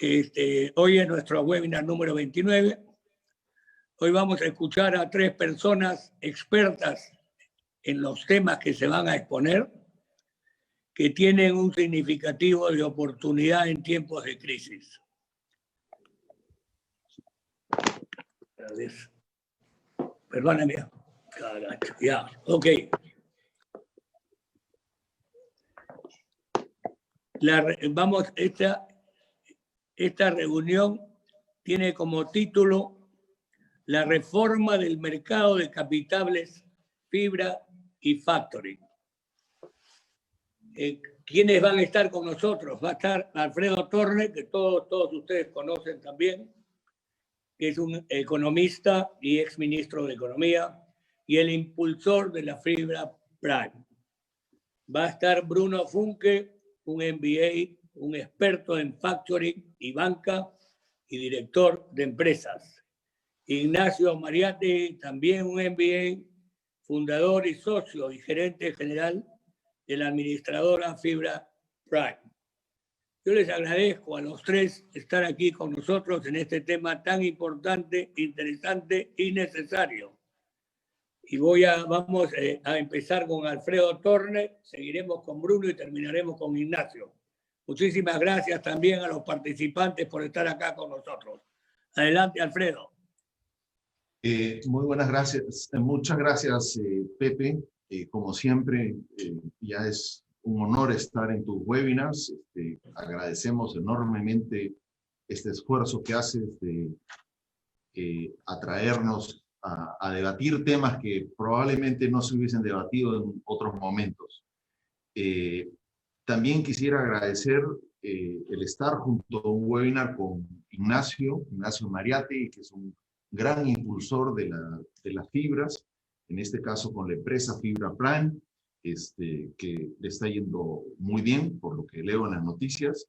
Hoy es nuestro webinar número 29. Hoy vamos a escuchar a 3 personas expertas en los temas que se van a exponer, que tienen un significativo de oportunidad en tiempos de crisis. Perdóname. Ya, ok. Esta reunión tiene como título la reforma del mercado de capitales, fibra y factoring. ¿Quiénes van a estar con nosotros? Va a estar Alfredo Torne, que todos ustedes conocen también, que es un economista y exministro de Economía, y el impulsor de la fibra Prime. Va a estar Bruno Funke, un MBA, un experto en factoring y banca y director de empresas. Ignacio Mariatti, también un MBA, fundador y socio y gerente general de la administradora Fibra Prime. Yo les agradezco a los 3 estar aquí con nosotros en este tema tan importante, interesante y necesario. Y vamos a empezar con Alfredo Torne, seguiremos con Bruno y terminaremos con Ignacio. Muchísimas gracias también a los participantes por estar acá con nosotros. Adelante, Alfredo. Muy buenas gracias. Muchas gracias, Pepe. Como siempre, ya es un honor estar en tus webinars. Agradecemos enormemente este esfuerzo que haces de atraernos a debatir temas que probablemente no se hubiesen debatido en otros momentos. También quisiera agradecer el estar junto a un webinar con Ignacio Mariatti, que es un gran impulsor de las fibras, en este caso con la empresa Fibra Prime, que le está yendo muy bien, por lo que leo en las noticias,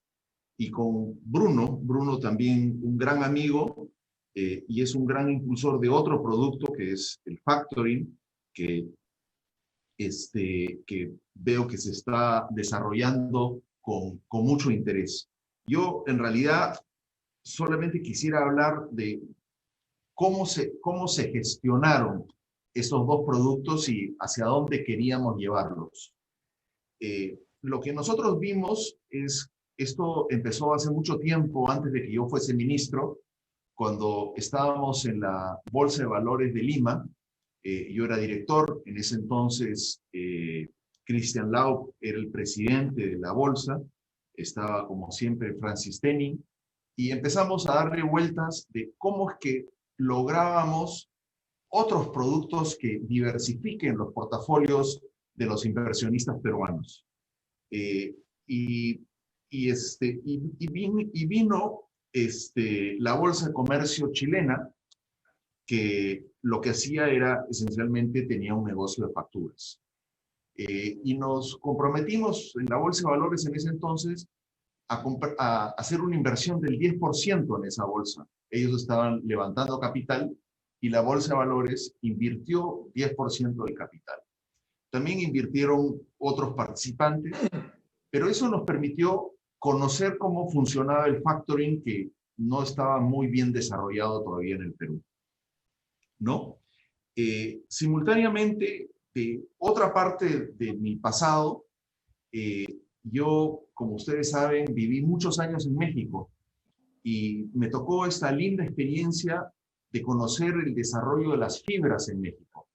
y con Bruno también un gran amigo, y es un gran impulsor de otro producto que es el factoring, que veo que se está desarrollando con mucho interés. Yo, en realidad, solamente quisiera hablar de cómo se gestionaron esos 2 productos y hacia dónde queríamos llevarlos. Lo que nosotros vimos es, esto empezó hace mucho tiempo, antes de que yo fuese ministro, cuando estábamos en la Bolsa de Valores de Lima. Yo era director, en ese entonces Christian Laub era el presidente de la bolsa, estaba como siempre Francis Tenning, y empezamos a darle vueltas de cómo es que lográbamos otros productos que diversifiquen los portafolios de los inversionistas peruanos. Vino la Bolsa de Comercio chilena, que lo que hacía era, esencialmente, tenía un negocio de facturas. Y nos comprometimos en la Bolsa de Valores en ese entonces a hacer una inversión del 10% en esa bolsa. Ellos estaban levantando capital y la Bolsa de Valores invirtió 10% del capital. También invirtieron otros participantes, pero eso nos permitió conocer cómo funcionaba el factoring, que no estaba muy bien desarrollado todavía en el Perú, ¿no? Simultáneamente, de otra parte de mi pasado, yo, como ustedes saben, viví muchos años en México y me tocó esta linda experiencia de conocer el desarrollo de las fibras en México.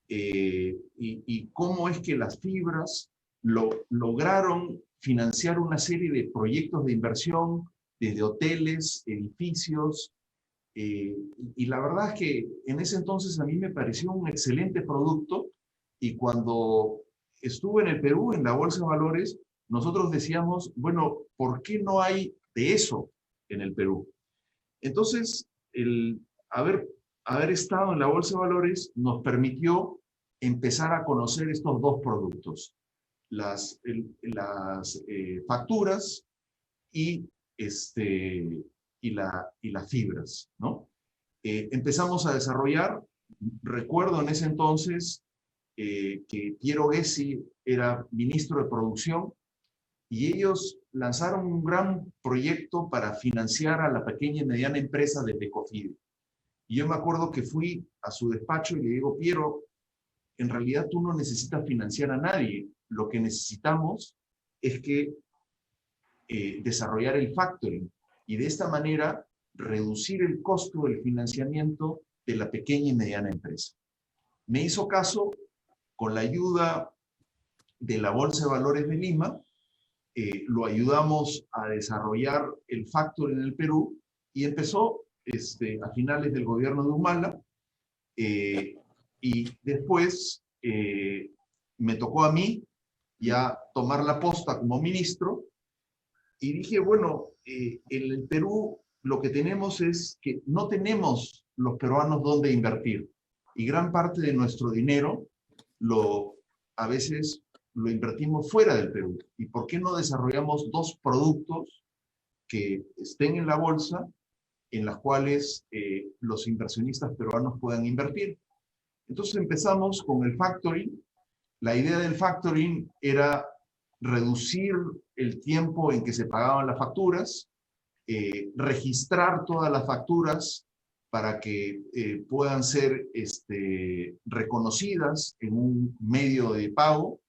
Y cómo es que las fibras lograron financiar una serie de proyectos de inversión, desde hoteles, edificios, y la verdad es que en ese entonces a mí me pareció un excelente producto, y cuando estuve en el Perú, en la Bolsa de Valores, nosotros decíamos, bueno, ¿por qué no hay de eso en el Perú? Entonces, el haber estado en la Bolsa de Valores nos permitió empezar a conocer estos 2 productos, las facturas y las fibras, ¿no? Empezamos a desarrollar. Recuerdo en ese entonces que Piero Gessi era ministro de Producción, y ellos lanzaron un gran proyecto para financiar a la pequeña y mediana empresa desde Cofide. Y yo me acuerdo que fui a su despacho y le digo, Piero, en realidad tú no necesitas financiar a nadie. Lo que necesitamos es que desarrollar el factoring y de esta manera reducir el costo del financiamiento de la pequeña y mediana empresa. Me hizo caso, con la ayuda de la Bolsa de Valores de Lima, lo ayudamos a desarrollar el factoring en el Perú y empezó a finales del gobierno de Humala, y después me tocó a mí ya tomar la posta como ministro y dije, bueno, en el Perú lo que tenemos es que no tenemos los peruanos dónde invertir y gran parte de nuestro dinero a veces lo invertimos fuera del Perú. ¿Y por qué no desarrollamos dos productos que estén en la bolsa en las cuales los inversionistas peruanos puedan invertir? Entonces empezamos con el factoring. La idea del factoring era reducir el tiempo en que se pagaban las facturas, registrar todas las facturas para que puedan ser reconocidas en un medio de pago.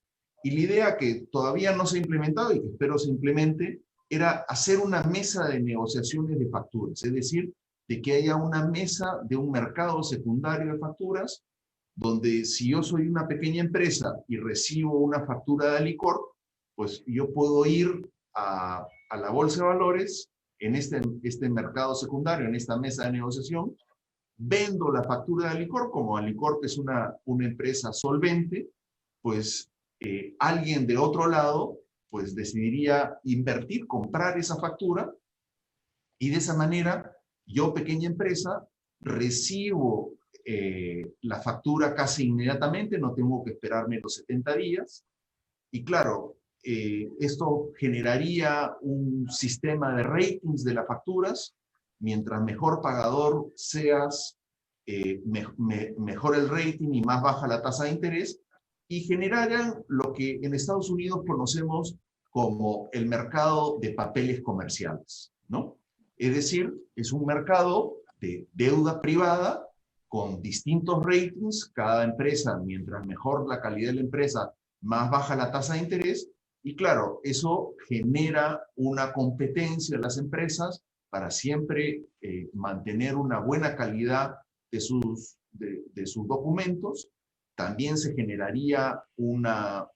Y la idea que todavía no se ha implementado y que espero se implemente era hacer una mesa de negociaciones de facturas, es decir, de que haya una mesa de un mercado secundario de facturas donde si yo soy una pequeña empresa y recibo una factura de Alicorp, pues yo puedo ir a la Bolsa de Valores en este mercado secundario, en esta mesa de negociación, vendo la factura de Alicorp, como Alicorp es una empresa solvente, pues alguien de otro lado pues decidiría invertir, comprar esa factura, y de esa manera yo, pequeña empresa, recibo la factura casi inmediatamente, no tengo que esperarme los 70 días. Y claro, esto generaría un sistema de ratings de las facturas. Mientras mejor pagador seas, mejor el rating y más baja la tasa de interés. Y generarían lo que en Estados Unidos conocemos como el mercado de papeles comerciales, ¿no? Es decir, es un mercado de deuda privada con distintos ratings. Cada empresa, mientras mejor la calidad de la empresa, más baja la tasa de interés. Y claro, eso genera una competencia en las empresas para siempre mantener una buena calidad de sus documentos. También se generaría una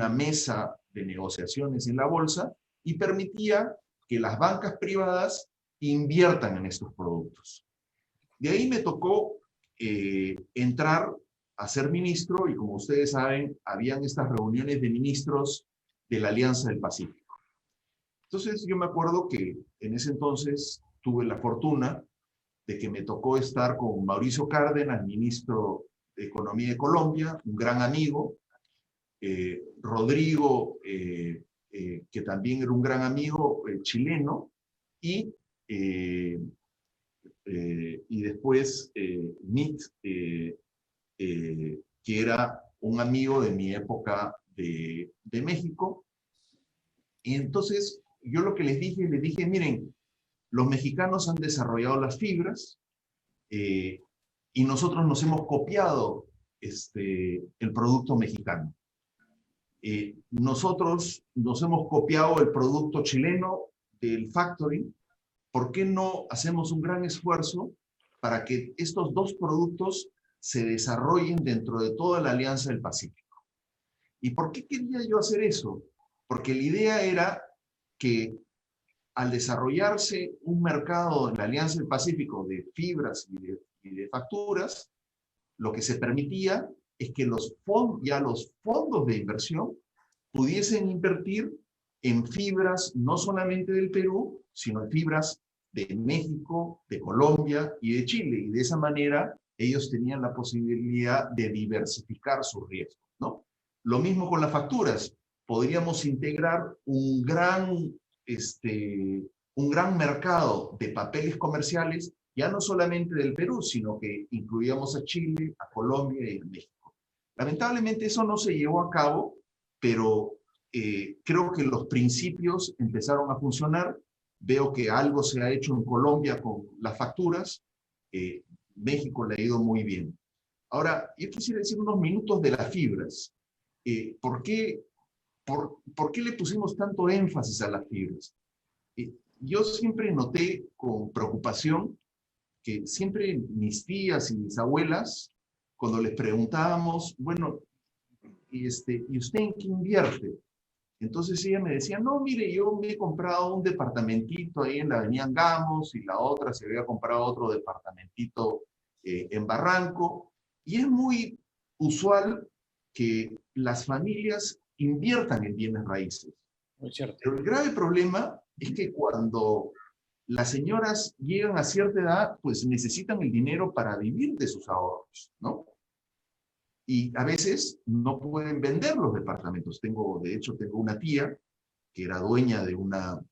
mesa de negociaciones en la bolsa y permitía que las bancas privadas inviertan en estos productos. De ahí me tocó entrar a ser ministro y, como ustedes saben, habían estas reuniones de ministros de la Alianza del Pacífico. Entonces yo me acuerdo que en ese entonces tuve la fortuna de que me tocó estar con Mauricio Cárdenas, ministro de Economía de Colombia, un gran amigo, Rodrigo, que también era un gran amigo chileno, y después Nit, que era un amigo de mi época de México. Y entonces yo lo que les dije, miren, los mexicanos han desarrollado las fibras y nosotros nos hemos copiado el producto mexicano. Nosotros nos hemos copiado el producto chileno del factoring. ¿Por qué no hacemos un gran esfuerzo para que estos dos productos se desarrollen dentro de toda la Alianza del Pacífico? ¿Y por qué quería yo hacer eso? Porque la idea era que al desarrollarse un mercado en la Alianza del Pacífico de fibras y de facturas, lo que se permitía es que los fondos de inversión pudiesen invertir en fibras no solamente del Perú, sino en fibras de México, de Colombia y de Chile. Y de esa manera ellos tenían la posibilidad de diversificar sus riesgos, ¿no? Lo mismo con las facturas. Podríamos integrar un gran mercado de papeles comerciales, ya no solamente del Perú, sino que incluíamos a Chile, a Colombia y a México. Lamentablemente eso no se llevó a cabo, pero creo que los principios empezaron a funcionar. Veo que algo se ha hecho en Colombia con las facturas. México le ha ido muy bien. Ahora, yo quisiera decir unos minutos de las fibras. ¿Por qué le pusimos tanto énfasis a las fibras? Yo siempre noté con preocupación que siempre mis tías y mis abuelas, cuando les preguntábamos, bueno, ¿y usted en qué invierte? Entonces ella me decía, no, mire, yo me he comprado un departamentito ahí en la avenida Angamos y la otra se había comprado otro departamentito en Barranco. Y es muy usual que las familias inviertan en bienes raíces. Muy cierto. Pero el grave problema es que cuando las señoras llegan a cierta edad, pues necesitan el dinero para vivir de sus ahorros, ¿no? Y a veces no pueden vender los departamentos. De hecho, tengo una tía que era dueña de una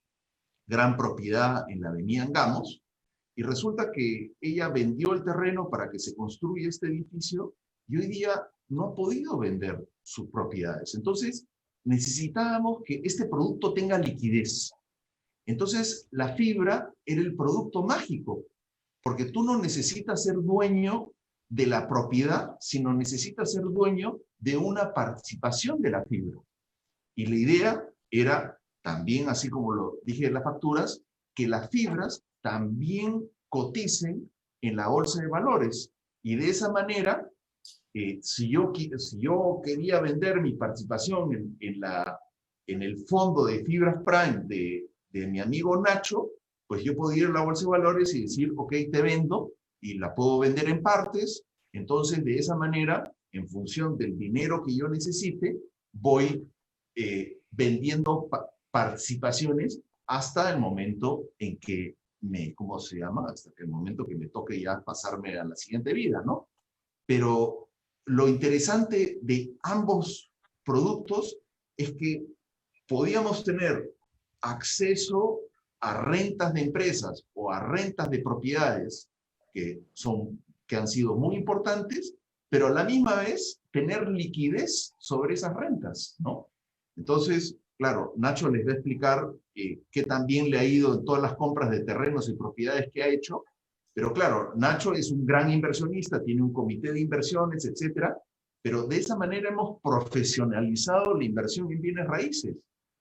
gran propiedad en la avenida Angamos, y resulta que ella vendió el terreno para que se construya este edificio y hoy día no ha podido vender sus propiedades. Entonces, necesitábamos que este producto tenga liquidez. Entonces, la fibra era el producto mágico, porque tú no necesitas ser dueño de la propiedad, sino necesitas ser dueño de una participación de la fibra. Y la idea era también, así como lo dije en las facturas, que las fibras también coticen en la bolsa de valores. Y de esa manera, si yo quería vender mi participación en el fondo de Fibras Prime de mi amigo Nacho, pues yo podía ir a la bolsa de valores y decir, ok, te vendo, y la puedo vender en partes. Entonces, de esa manera, en función del dinero que yo necesite, voy vendiendo participaciones hasta el momento en que ¿cómo se llama? Hasta el momento que me toque ya pasarme a la siguiente vida, ¿no? Pero lo interesante de ambos productos es que podíamos tener acceso a rentas de empresas o a rentas de propiedades que han sido muy importantes, pero a la misma vez tener liquidez sobre esas rentas, ¿no? Entonces, claro, Nacho les va a explicar qué también le ha ido en todas las compras de terrenos y propiedades que ha hecho, pero claro, Nacho es un gran inversionista, tiene un comité de inversiones, etcétera, pero de esa manera hemos profesionalizado la inversión en bienes raíces.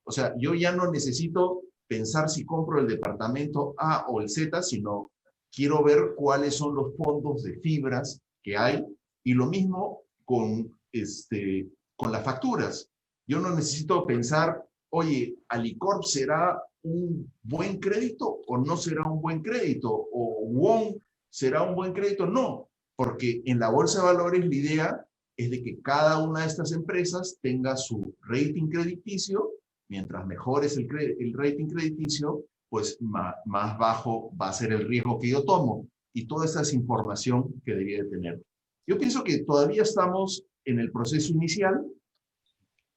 O sea, yo ya no necesito pensar si compro el departamento A o el Z, sino quiero ver cuáles son los fondos de fibras que hay, y lo mismo con las facturas. Yo no necesito pensar, oye, Alicorp será un buen crédito o no será un buen crédito, o WON será un buen crédito. No, porque en la bolsa de valores la idea es de que cada una de estas empresas tenga su rating crediticio. Mientras mejor es el rating crediticio, pues más bajo va a ser el riesgo que yo tomo. Y toda esa es información que debería de tener. Yo pienso que todavía estamos en el proceso inicial.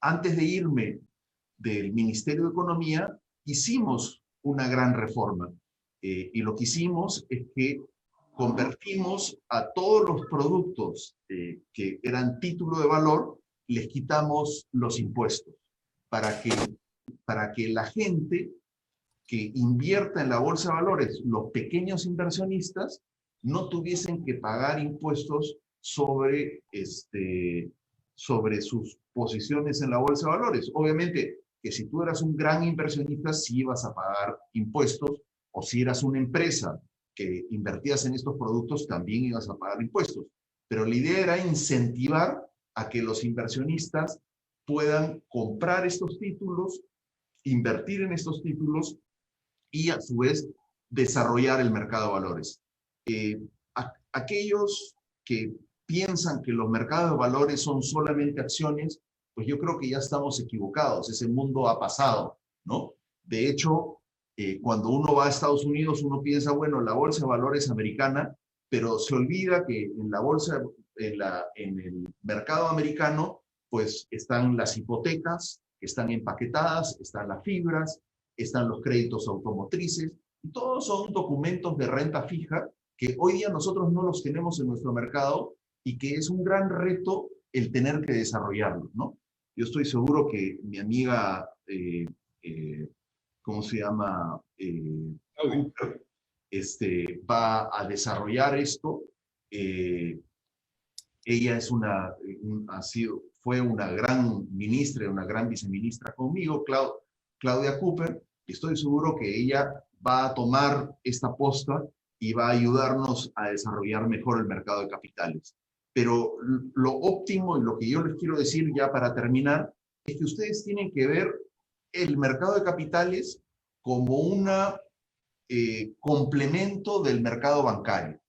Antes de irme del Ministerio de Economía, hicimos una gran reforma. Y lo que hicimos es que convertimos a todos los productos que eran título de valor, les quitamos los impuestos para que la gente que invierta en la bolsa de valores, los pequeños inversionistas, no tuviesen que pagar impuestos sobre sus posiciones en la bolsa de valores. Obviamente que si tú eras un gran inversionista, sí ibas a pagar impuestos, o si eras una empresa que invertías en estos productos, también ibas a pagar impuestos. Pero la idea era incentivar a que los inversionistas puedan comprar estos títulos, invertir en estos títulos y a su vez desarrollar el mercado de valores. Aquellos que piensan que los mercados de valores son solamente acciones, pues yo creo que ya estamos equivocados. Ese mundo ha pasado, ¿no? De hecho, cuando uno va a Estados Unidos, uno piensa, bueno, la bolsa de valores americana, pero se olvida que en la bolsa, en el mercado americano, pues están las hipotecas, están empaquetadas, están las fibras, están los créditos automotrices, y todos son documentos de renta fija que hoy día nosotros no los tenemos en nuestro mercado y que es un gran reto el tener que desarrollarlos, ¿no? Yo estoy seguro que mi amiga, ¿cómo se llama? Cooper, va a desarrollar esto. Ella es fue una gran ministra, una gran viceministra conmigo, Claudia Cooper. Estoy seguro que ella va a tomar esta posta y va a ayudarnos a desarrollar mejor el mercado de capitales. Pero lo óptimo y lo que yo les quiero decir ya para terminar es que ustedes tienen que ver el mercado de capitales como un complemento del mercado bancario.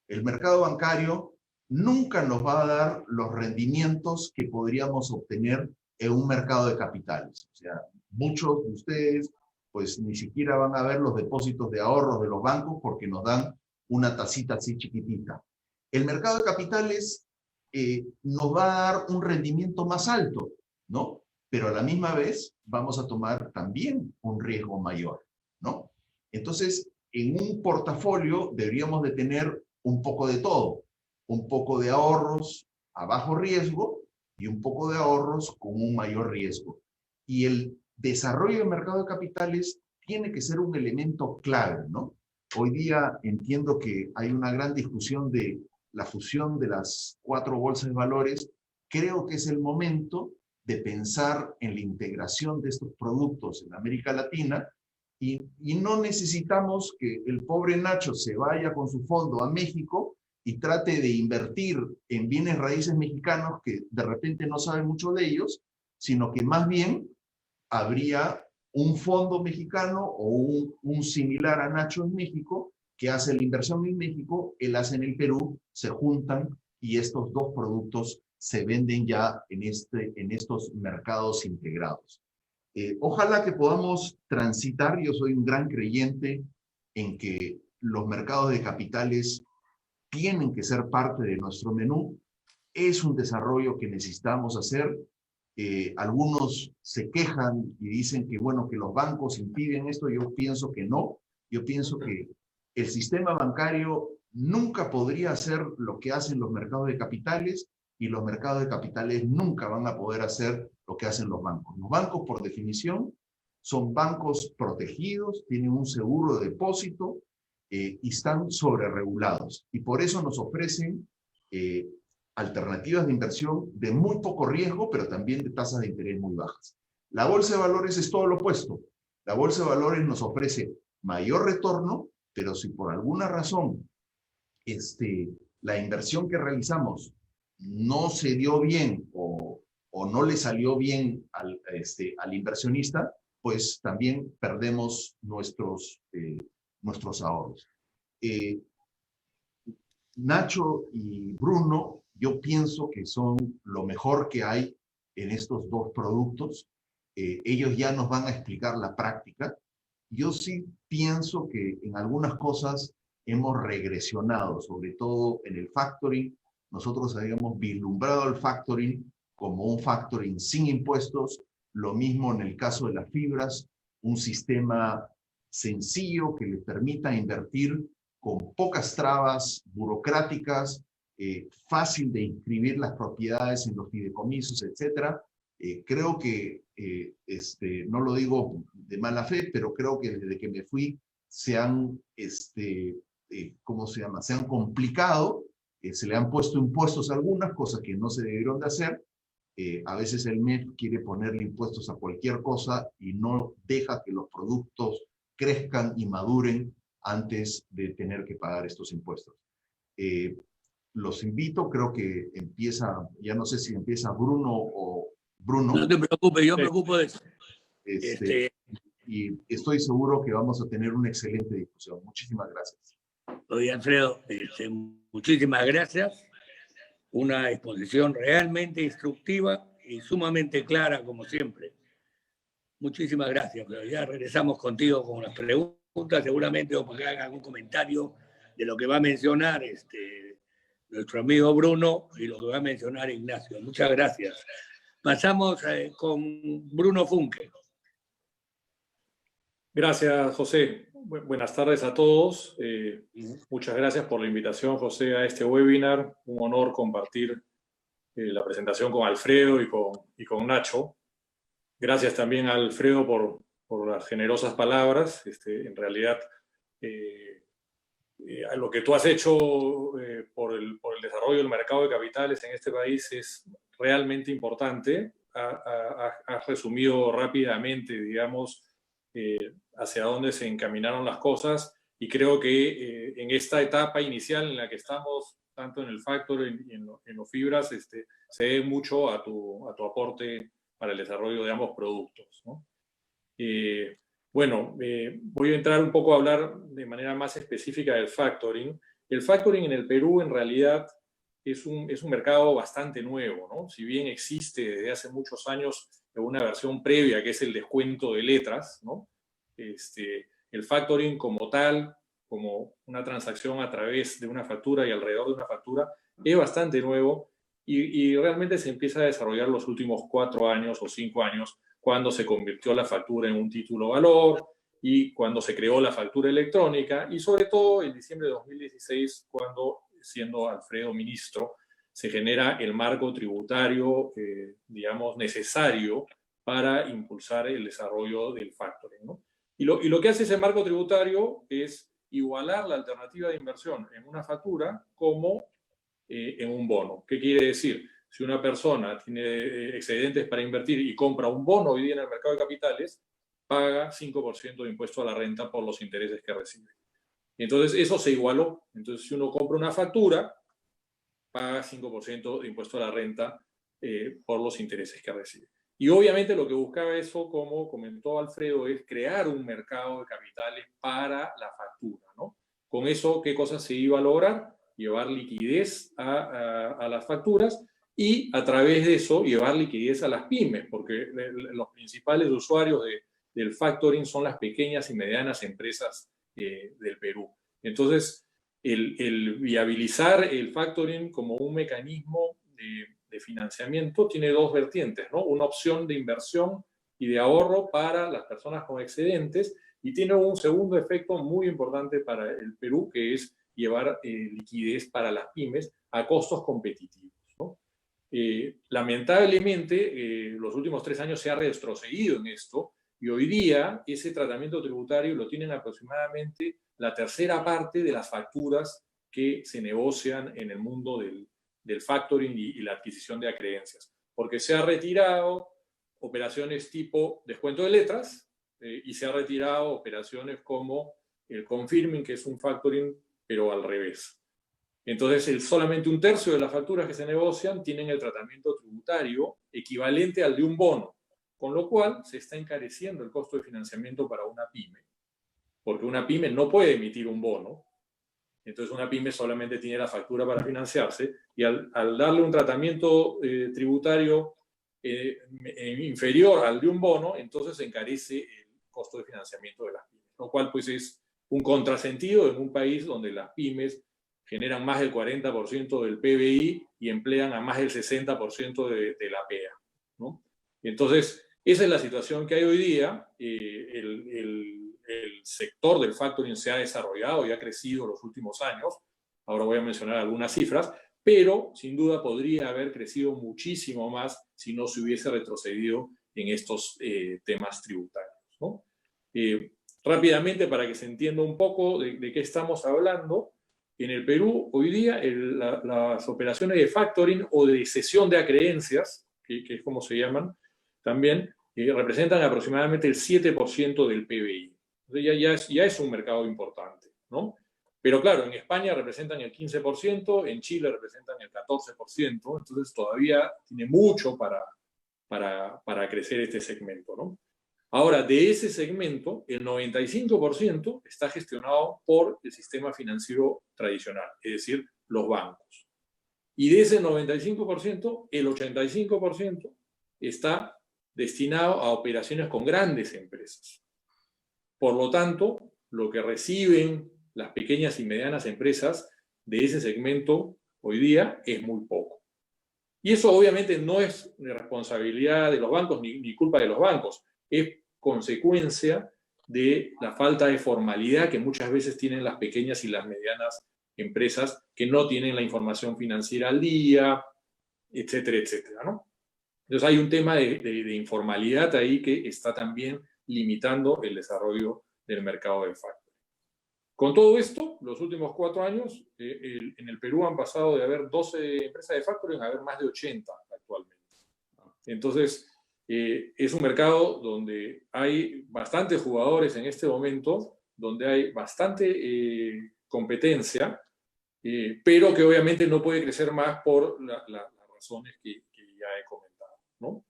El mercado bancario nunca nos va a dar los rendimientos que podríamos obtener en un mercado de capitales. O sea, muchos de ustedes pues ni siquiera van a ver los depósitos de ahorros de los bancos porque nos dan una tacita así chiquitita. El mercado de capitales nos va a dar un rendimiento más alto, ¿no? Pero a la misma vez vamos a tomar también un riesgo mayor, ¿no? Entonces, en un portafolio deberíamos de tener un poco de todo, un poco de ahorros a bajo riesgo y un poco de ahorros con un mayor riesgo. Y el desarrollo del mercado de capitales tiene que ser un elemento clave, ¿no? Hoy día entiendo que hay una gran discusión de la fusión de las 4 bolsas de valores. Creo que es el momento de pensar en la integración de estos productos en América Latina y no necesitamos que el pobre Nacho se vaya con su fondo a México y trate de invertir en bienes raíces mexicanos que de repente no sabe mucho de ellos, sino que más bien habría un fondo mexicano o un similar a Nacho en México que hace la inversión en México, él hace en el Perú, se juntan y estos dos productos se venden ya en estos mercados integrados. Ojalá que podamos transitar, yo soy un gran creyente en que los mercados de capitales tienen que ser parte de nuestro menú. Es un desarrollo que necesitamos hacer. Algunos se quejan y dicen que, bueno, que los bancos impiden esto. Yo pienso que no. Yo pienso que el sistema bancario nunca podría hacer lo que hacen los mercados de capitales y los mercados de capitales nunca van a poder hacer lo que hacen los bancos. Los bancos, por definición, son bancos protegidos, tienen un seguro de depósito y están sobreregulados. Y por eso nos ofrecen alternativas de inversión de muy poco riesgo, pero también de tasas de interés muy bajas. La bolsa de valores es todo lo opuesto. La bolsa de valores nos ofrece mayor retorno, pero si por alguna razón la inversión que realizamos no se dio bien o no le salió bien al inversionista, pues también perdemos nuestros ahorros. Nacho y Bruno, yo pienso que son lo mejor que hay en estos dos productos. Ellos ya nos van a explicar la práctica. Yo sí pienso que en algunas cosas hemos regresionado, sobre todo en el factoring. Nosotros habíamos vislumbrado el factoring como un factoring sin impuestos. Lo mismo en el caso de las fibras, un sistema sencillo que les permita invertir con pocas trabas burocráticas, fácil de inscribir las propiedades en los fideicomisos, etc. Creo que, no lo digo de mala fe, pero creo que desde que me fui se han, ¿cómo se llama? Se han complicado, se le han puesto impuestos a algunas cosas que no se debieron de hacer. A veces el MEF quiere ponerle impuestos a cualquier cosa y no deja que los productos crezcan y maduren antes de tener que pagar estos impuestos. Los invito, creo que empieza, ya no sé si empieza Bruno o Bruno. No te preocupes, yo me preocupo de eso. Y estoy seguro que vamos a tener una excelente discusión. Muchísimas gracias. Oye, Alfredo, muchísimas gracias. Una exposición realmente instructiva y sumamente clara, como siempre. Muchísimas gracias, pero ya regresamos contigo con las preguntas, seguramente, o para que hagan algún comentario de lo que va a mencionar nuestro amigo Bruno y lo que va a mencionar Ignacio. Muchas gracias. Pasamos con Bruno Funke. Gracias, José. Buenas tardes a todos. Muchas gracias por la invitación, José, a este webinar. Un honor compartir la presentación con Alfredo y con Nacho. Gracias también a Alfredo por las generosas palabras. En realidad, lo que tú has hecho por el desarrollo del mercado de capitales en este país es realmente importante. Has resumido rápidamente, digamos, hacia dónde se encaminaron las cosas, y creo que en esta etapa inicial en la que estamos, tanto en el factoring y en los fibras, se debe mucho a tu aporte para el desarrollo de ambos productos, ¿no? Bueno, voy a entrar un poco a hablar de manera más específica del factoring. El factoring en el Perú en realidad es un mercado bastante nuevo, ¿no? Si bien existe desde hace muchos años una versión previa que es el descuento de letras, ¿no? El factoring como tal, como una transacción a través de una factura y alrededor de una factura, es bastante nuevo y realmente se empieza a desarrollar los últimos 4 años o 5 años, cuando se convirtió la factura en un título valor y cuando se creó la factura electrónica, y sobre todo en diciembre de 2016, cuando, siendo Alfredo ministro, se genera el marco tributario, digamos, necesario para impulsar el desarrollo del factoring, ¿no? Y lo que hace ese marco tributario es igualar la alternativa de inversión en una factura como en un bono. ¿Qué quiere decir? Si una persona tiene excedentes para invertir y compra un bono hoy día en el mercado de capitales, paga 5% de impuesto a la renta por los intereses que recibe. Entonces, eso se igualó. Entonces, si uno compra una factura, paga 5% de impuesto a la renta por los intereses que recibe. Y obviamente lo que buscaba eso, como comentó Alfredo, es crear un mercado de capitales para la factura, ¿no? Con eso, ¿qué cosa se iba a lograr? Llevar liquidez a las facturas, y a través de eso llevar liquidez a las pymes, porque los principales usuarios del factoring son las pequeñas y medianas empresas del Perú. Entonces, el viabilizar el factoring como un mecanismo de financiamiento tiene dos vertientes, ¿no? Una opción de inversión y de ahorro para las personas con excedentes, y tiene un segundo efecto muy importante para el Perú, que es llevar liquidez para las pymes a costos competitivos, ¿no? Lamentablemente, los últimos 3 años se ha retrocedido en esto, y hoy día ese tratamiento tributario lo tienen aproximadamente la tercera parte de las facturas que se negocian en el mundo del factoring y la adquisición de acreencias, porque se ha retirado operaciones tipo descuento de letras y se ha retirado operaciones como el confirming, que es un factoring pero al revés. Entonces, solamente un tercio de las facturas que se negocian tienen el tratamiento tributario equivalente al de un bono, con lo cual se está encareciendo el costo de financiamiento para una pyme, porque una pyme no puede emitir un bono. Entonces, una pyme solamente tiene la factura para financiarse, y al darle un tratamiento tributario inferior al de un bono, entonces se encarece el costo de financiamiento de las pymes, lo cual pues es un contrasentido en un país donde las pymes generan más del 40% del PBI y emplean a más del 60% de la PEA, ¿no? Entonces, esa es la situación que hay hoy día. El sector del factoring se ha desarrollado y ha crecido los últimos años. Ahora voy a mencionar algunas cifras, pero sin duda podría haber crecido muchísimo más si no se hubiese retrocedido en estos temas tributarios, ¿no? Rápidamente, para que se entienda un poco de qué estamos hablando, en el Perú hoy día las operaciones de factoring o de cesión de acreencias, que es como se llaman también, representan aproximadamente el 7% del PBI. Entonces ya es un mercado importante, ¿no? Pero claro, en España representan el 15%, en Chile representan el 14%, entonces todavía tiene mucho para crecer este segmento, ¿no? Ahora, de ese segmento, el 95% está gestionado por el sistema financiero tradicional, es decir, los bancos. Y de ese 95%, el 85% está destinado a operaciones con grandes empresas. Por lo tanto, lo que reciben las pequeñas y medianas empresas de ese segmento hoy día es muy poco. Y eso obviamente no es responsabilidad de los bancos ni culpa de los bancos, es consecuencia de la falta de formalidad que muchas veces tienen las pequeñas y las medianas empresas, que no tienen la información financiera al día, etcétera, etcétera, ¿no? Entonces hay un tema de informalidad ahí que está también limitando el desarrollo del mercado del factoring. Con todo esto, los últimos 4 años, en el Perú han pasado de haber 12 empresas de factoring a haber más de 80 actualmente. Entonces, es un mercado donde hay bastantes jugadores en este momento, donde hay bastante competencia, pero que obviamente no puede crecer más por las razones que ya he comentado, ¿no?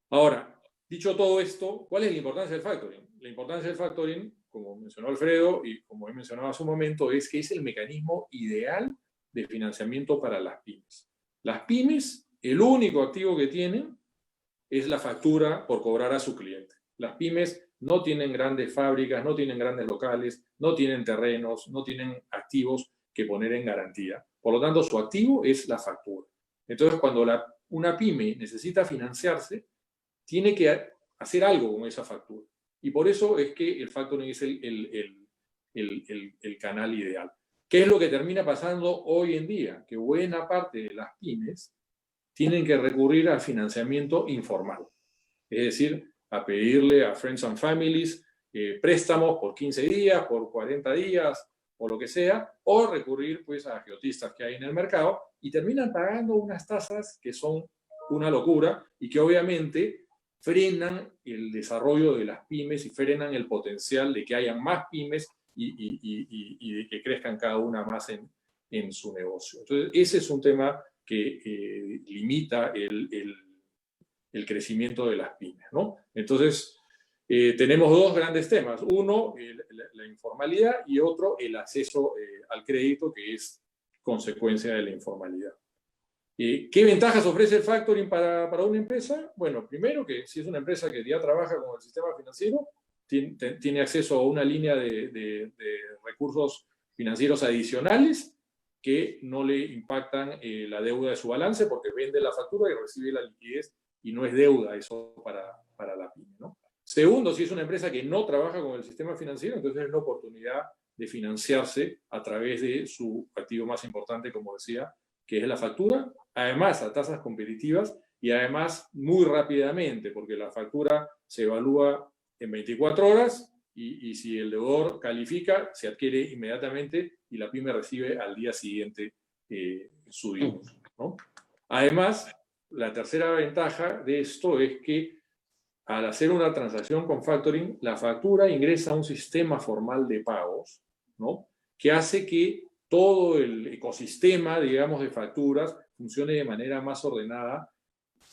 Ahora, dicho todo esto, ¿cuál es la importancia del factoring? La importancia del factoring, como mencionó Alfredo y como he mencionado hace un momento, es que es el mecanismo ideal de financiamiento para las pymes. Las pymes, el único activo que tienen es la factura por cobrar a su cliente. Las pymes no tienen grandes fábricas, no tienen grandes locales, no tienen terrenos, no tienen activos que poner en garantía. Por lo tanto, su activo es la factura. Entonces, cuando una pyme necesita financiarse, tiene que hacer algo con esa factura. Y por eso es que el factoring es el canal ideal. ¿Qué es lo que termina pasando hoy en día? Que buena parte de las pymes tienen que recurrir al financiamiento informal. Es decir, a pedirle a friends and families préstamos por 15 días, por 40 días, o lo que sea, o recurrir pues a agiotistas que hay en el mercado y terminan pagando unas tasas que son una locura y que obviamente frenan el desarrollo de las pymes y frenan el potencial de que hayan más pymes y de que crezcan cada una más en su negocio. Entonces, ese es un tema que limita el crecimiento de las pymes, ¿no? Entonces, tenemos dos grandes temas. Uno, la informalidad, y otro, el acceso al crédito, que es consecuencia de la informalidad. ¿Qué ventajas ofrece el factoring para una empresa? Bueno, primero que si es una empresa que ya trabaja con el sistema financiero, tiene acceso a una línea de recursos financieros adicionales que no le impactan la deuda de su balance porque vende la factura y recibe la liquidez y no es deuda eso para la pyme, ¿no? Segundo, si es una empresa que no trabaja con el sistema financiero, entonces es la oportunidad de financiarse a través de su activo más importante, como decía, que es la factura, además a tasas competitivas y además muy rápidamente, porque la factura se evalúa en 24 horas y si el deudor califica, se adquiere inmediatamente y la pyme recibe al día siguiente su dinero, ¿no? Además, la tercera ventaja de esto es que al hacer una transacción con factoring, la factura ingresa a un sistema formal de pagos, ¿no? Que hace que todo el ecosistema, digamos, de facturas funcione de manera más ordenada,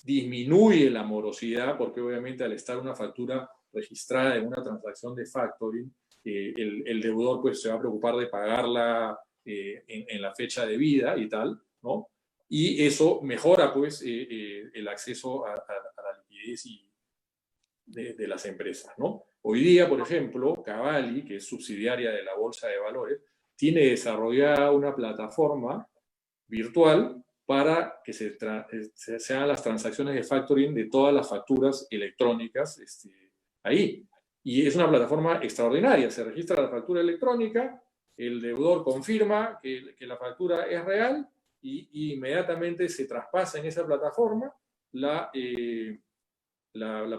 disminuye la morosidad, porque obviamente al estar una factura registrada en una transacción de factoring, el deudor pues se va a preocupar de pagarla en la fecha de vida y tal, ¿no? Y eso mejora pues el acceso a la liquidez de las empresas, ¿no? Hoy día, por ejemplo, Cavalli, que es subsidiaria de la Bolsa de Valores, tiene desarrollada una plataforma virtual para que se hagan las transacciones de factoring de todas las facturas electrónicas ahí. Y es una plataforma extraordinaria. Se registra la factura electrónica, el deudor confirma que la factura es real y inmediatamente se traspasa en esa plataforma la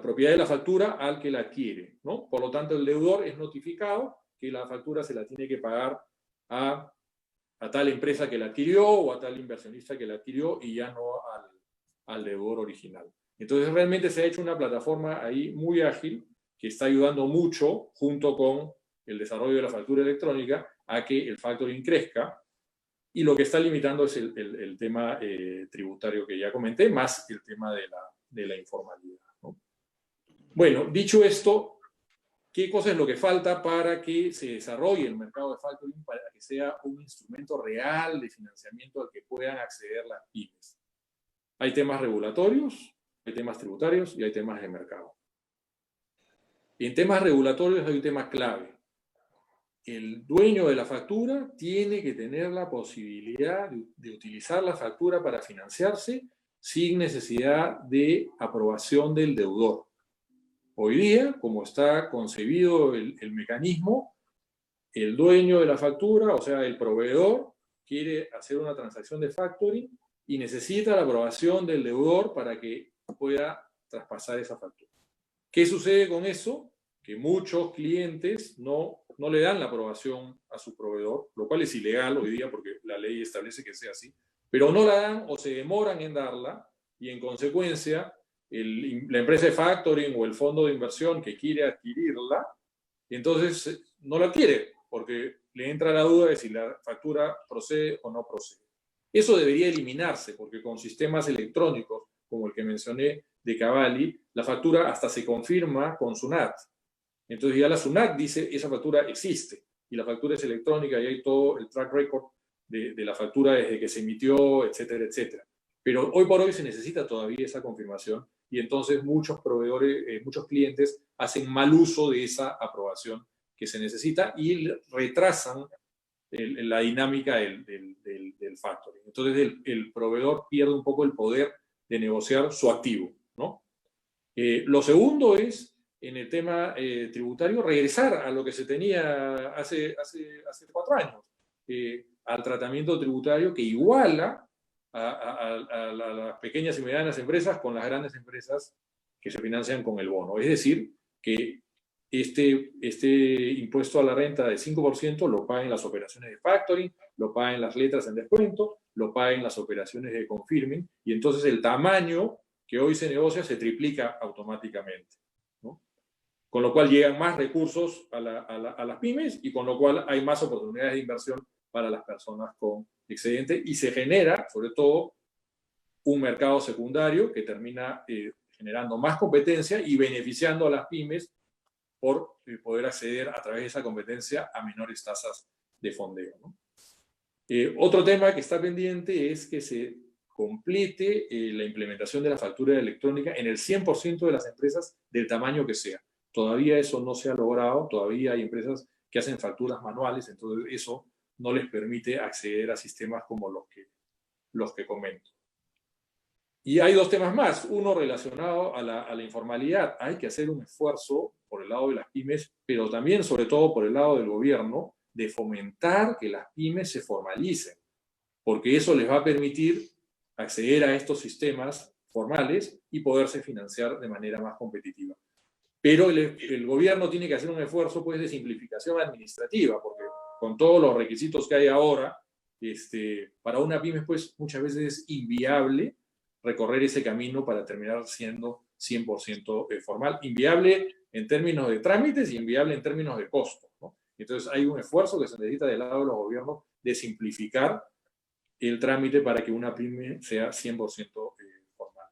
propiedad de la factura al que la adquiere, ¿no? Por lo tanto, el deudor es notificado que la factura se la tiene que pagar a tal empresa que la adquirió o a tal inversionista que la adquirió y ya no al deudor original. Entonces, realmente se ha hecho una plataforma ahí muy ágil que está ayudando mucho, junto con el desarrollo de la factura electrónica, a que el factoring crezca. Y lo que está limitando es el tema tributario que ya comenté, más el tema de la informalidad, ¿no? Bueno, dicho esto, ¿qué cosa es lo que falta para que se desarrolle el mercado de factoring, para que sea un instrumento real de financiamiento al que puedan acceder las pymes? Hay temas regulatorios, hay temas tributarios y hay temas de mercado. En temas regulatorios hay un tema clave. El dueño de la factura tiene que tener la posibilidad de utilizar la factura para financiarse sin necesidad de aprobación del deudor. Hoy día, como está concebido el mecanismo, el dueño de la factura, o sea, el proveedor, quiere hacer una transacción de factoring y necesita la aprobación del deudor para que pueda traspasar esa factura. ¿Qué sucede con eso? Que muchos clientes no le dan la aprobación a su proveedor, lo cual es ilegal hoy día porque la ley establece que sea así, pero no la dan o se demoran en darla y en consecuencia la empresa de factoring o el fondo de inversión que quiere adquirirla, entonces no la adquiere porque le entra la duda de si la factura procede o no procede. Eso debería eliminarse porque con sistemas electrónicos como el que mencioné de Cavalli, la factura hasta se confirma con SUNAT. Entonces ya la SUNAT dice esa factura existe y la factura es electrónica y hay todo el track record de la factura desde que se emitió, etcétera, etcétera. Pero hoy por hoy se necesita todavía esa confirmación y entonces muchos proveedores, muchos clientes hacen mal uso de esa aprobación que se necesita y retrasan la dinámica del factoring. Entonces el proveedor pierde un poco el poder de negociar su activo, ¿no? Lo segundo es, en el tema tributario, regresar a lo que se tenía hace 4 años, al tratamiento tributario que iguala a las pequeñas y medianas empresas con las grandes empresas que se financian con el bono. Es decir, que este impuesto a la renta de 5% lo paguen las operaciones de factoring, lo paguen las letras en descuento, lo paguen las operaciones de confirming, y entonces el tamaño que hoy se negocia se triplica automáticamente, ¿no? Con lo cual llegan más recursos a las pymes y con lo cual hay más oportunidades de inversión para las personas con excedente y se genera, sobre todo, un mercado secundario que termina generando más competencia y beneficiando a las pymes por poder acceder a través de esa competencia a menores tasas de fondeo, ¿no? Otro tema que está pendiente es que se complete la implementación de la factura electrónica en el 100% de las empresas del tamaño que sea. Todavía eso no se ha logrado, todavía hay empresas que hacen facturas manuales, entonces eso no les permite acceder a sistemas como los que comento. Y hay 2 temas más. Uno relacionado a la informalidad. Hay que hacer un esfuerzo por el lado de las pymes, pero también, sobre todo, por el lado del gobierno, de fomentar que las pymes se formalicen, porque eso les va a permitir acceder a estos sistemas formales y poderse financiar de manera más competitiva. Pero el gobierno tiene que hacer un esfuerzo, pues, de simplificación administrativa, porque con todos los requisitos que hay ahora, para una pyme, pues, muchas veces es inviable recorrer ese camino para terminar siendo 100% formal. Inviable en términos de trámites y inviable en términos de costos, ¿no? Entonces hay un esfuerzo que se necesita del lado de los gobiernos de simplificar el trámite para que una pyme sea 100% formal.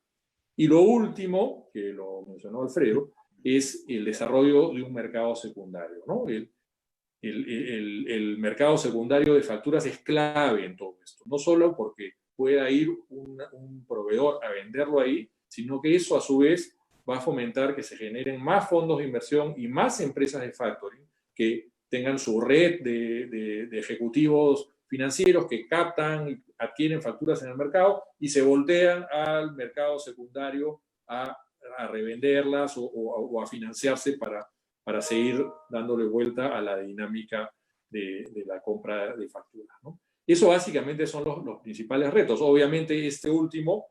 Y lo último, que lo mencionó Alfredo, es el desarrollo de un mercado secundario, ¿no? El mercado secundario de facturas es clave en todo esto, no solo porque pueda ir un proveedor a venderlo ahí, sino que eso a su vez va a fomentar que se generen más fondos de inversión y más empresas de factoring que tengan su red de ejecutivos financieros que captan y adquieren facturas en el mercado y se voltean al mercado secundario a revenderlas o a financiarse para seguir dándole vuelta a la dinámica de la compra de facturas, ¿no? Eso básicamente son los principales retos. Obviamente este último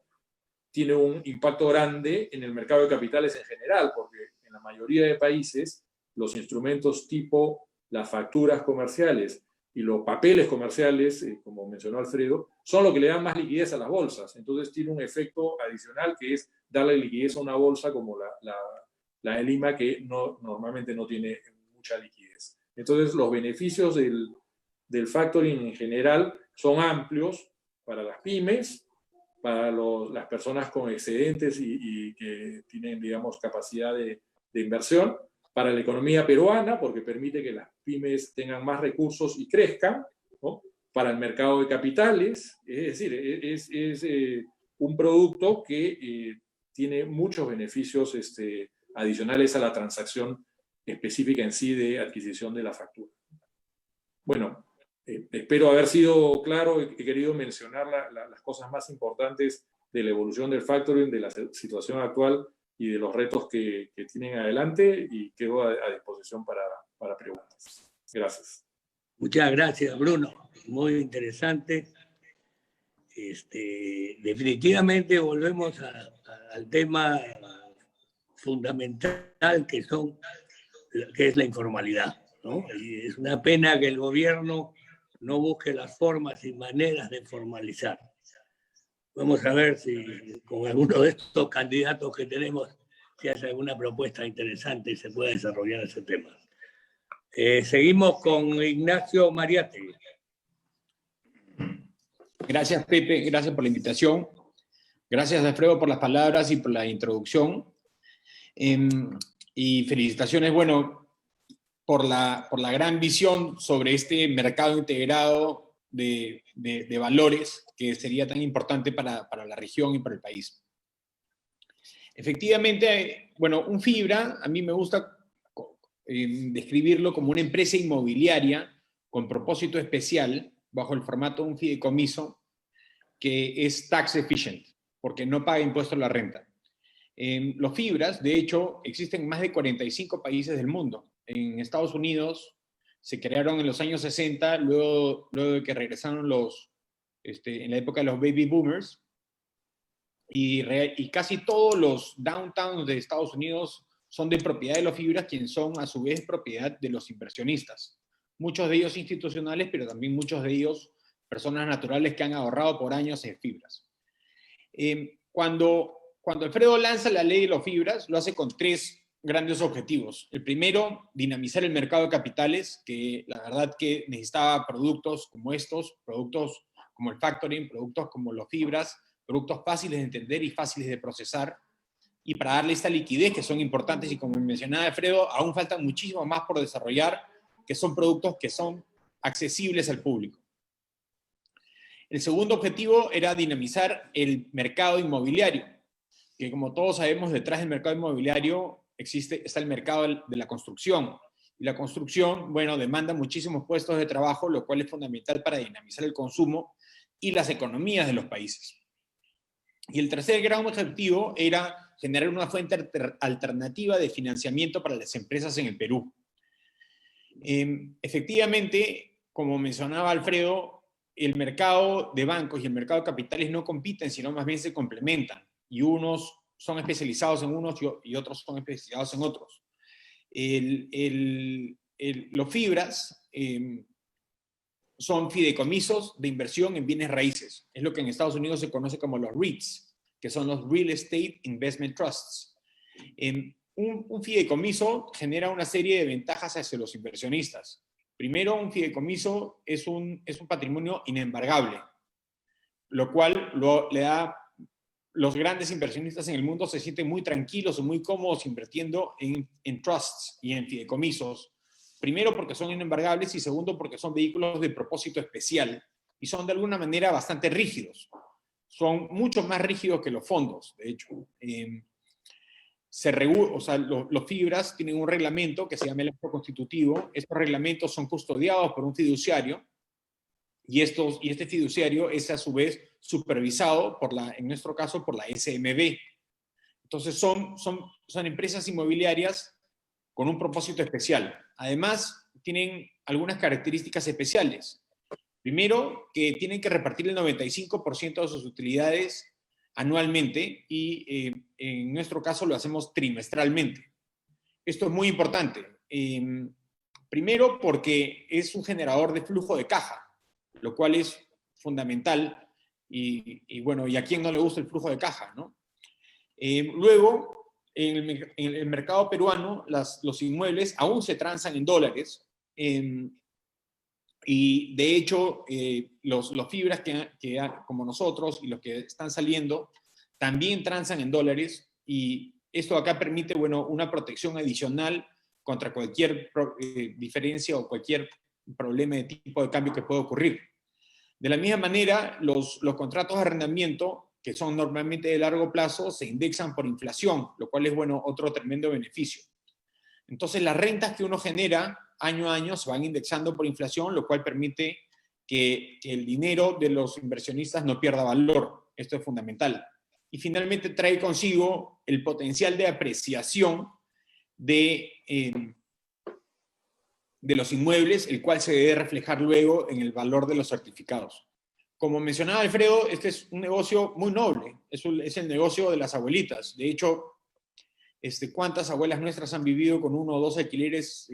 tiene un impacto grande en el mercado de capitales en general, porque en la mayoría de países los instrumentos tipo las facturas comerciales y los papeles comerciales, como mencionó Alfredo, son lo que le dan más liquidez a las bolsas. Entonces tiene un efecto adicional que es darle liquidez a una bolsa como la de Lima, que normalmente no tiene mucha liquidez. Entonces los beneficios del factoring en general son amplios para las pymes, para las personas con excedentes y que tienen, digamos, capacidad de inversión, para la economía peruana, porque permite que las pymes tengan más recursos y crezcan, ¿no? Para el mercado de capitales, es decir, es un producto que tiene muchos beneficios adicionales a la transacción específica en sí de adquisición de la factura. Bueno, espero haber sido claro. He querido mencionar las cosas más importantes de la evolución del factoring, de la situación actual y de los retos que tienen adelante, y quedo a disposición para preguntas. Gracias. Muchas gracias, Bruno. Muy interesante. definitivamente volvemos al tema fundamental que es la informalidad, ¿no? Y es una pena que el gobierno no busque las formas y maneras de formalizar. Vamos a ver si con alguno de estos candidatos que tenemos se hace alguna propuesta interesante y se puede desarrollar ese tema. Seguimos con Ignacio Mariátegui. Gracias, Pepe, gracias por la invitación. Gracias, Alfredo, por las palabras y por la introducción. Y felicitaciones, bueno, por la gran visión sobre este mercado integrado de valores que sería tan importante para la región y para el país. Efectivamente, bueno, un Fibra, a mí me gusta describirlo como una empresa inmobiliaria con propósito especial, bajo el formato de un fideicomiso, que es tax efficient, porque no paga impuesto a la renta. Los Fibras, de hecho, existen en más de 45 países del mundo. En Estados Unidos se crearon en los años 60, luego de que regresaron en la época de los baby boomers, y casi todos los downtowns de Estados Unidos son de propiedad de los Fibras, quienes son a su vez propiedad de los inversionistas. Muchos de ellos institucionales, pero también muchos de ellos personas naturales que han ahorrado por años en Fibras. Cuando Alfredo lanza la ley de los Fibras, lo hace con 3 grandes objetivos. El primero, dinamizar el mercado de capitales, que la verdad que necesitaba productos como estos, productos como el factoring, productos como los Fibras, productos fáciles de entender y fáciles de procesar, y para darle esta liquidez que son importantes, y como mencionaba Alfredo, aún faltan muchísimo más por desarrollar, que son productos que son accesibles al público. El segundo objetivo era dinamizar el mercado inmobiliario, que como todos sabemos, detrás del mercado inmobiliario está el mercado de la construcción. Y la construcción, bueno, demanda muchísimos puestos de trabajo, lo cual es fundamental para dinamizar el consumo y las economías de los países. Y el tercer gran objetivo era generar una fuente alternativa de financiamiento para las empresas en el Perú. Efectivamente, como mencionaba Alfredo, el mercado de bancos y el mercado de capitales no compiten, sino más bien se complementan. Y unos son especializados en unos y otros son especializados en otros. Los Fibras son fideicomisos de inversión en bienes raíces. Es lo que en Estados Unidos se conoce como los REITs, que son los Real Estate Investment Trusts. Un fideicomiso genera una serie de ventajas hacia los inversionistas. Primero, un fideicomiso es un patrimonio inembargable, lo cual le da... Los grandes inversionistas en el mundo se sienten muy tranquilos y muy cómodos invirtiendo en trusts y en fideicomisos. Primero, porque son inembargables, y segundo, porque son vehículos de propósito especial y son de alguna manera bastante rígidos. Son mucho más rígidos que los fondos, de hecho. Los Fibras tienen un reglamento que se llama el acto constitutivo. Estos reglamentos son custodiados por un fiduciario, y este fiduciario es a su vez supervisado en nuestro caso, por la SMB. Entonces son empresas inmobiliarias con un propósito especial. Además, tienen algunas características especiales. Primero, que tienen que repartir el 95% de sus utilidades anualmente, y en nuestro caso lo hacemos trimestralmente. Esto es muy importante. Primero, porque es un generador de flujo de caja, lo cual es fundamental, y bueno, ¿y a quién no le gusta el flujo de caja, no? Luego, en el mercado peruano, los inmuebles aún se transan en dólares, y de hecho, los Fibras como nosotros y los que están saliendo, también transan en dólares, y esto acá permite, bueno, una protección adicional contra cualquier diferencia o cualquier problema de tipo de cambio que pueda ocurrir. De la misma manera, los contratos de arrendamiento, que son normalmente de largo plazo, se indexan por inflación, lo cual es, bueno, otro tremendo beneficio. Entonces, las rentas que uno genera año a año se van indexando por inflación, lo cual permite que el dinero de los inversionistas no pierda valor. Esto es fundamental. Y finalmente trae consigo el potencial de apreciación de los inmuebles, el cual se debe reflejar luego en el valor de los certificados. como mencionaba Alfredo, este es un negocio muy noble, es el negocio de las abuelitas. De hecho, ¿cuántas abuelas nuestras han vivido con 1 o 2 alquileres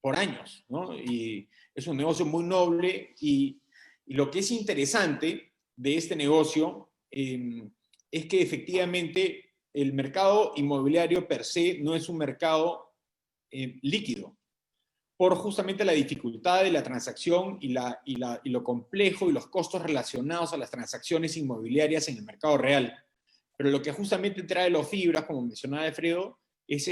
por años, ¿no? Y es un negocio muy noble y lo que es interesante de este negocio es que efectivamente el mercado inmobiliario per se no es un mercado líquido, por justamente la dificultad de la transacción y lo complejo y los costos relacionados a las transacciones inmobiliarias en el mercado real. Pero lo que justamente trae los fibras, como mencionaba Alfredo, es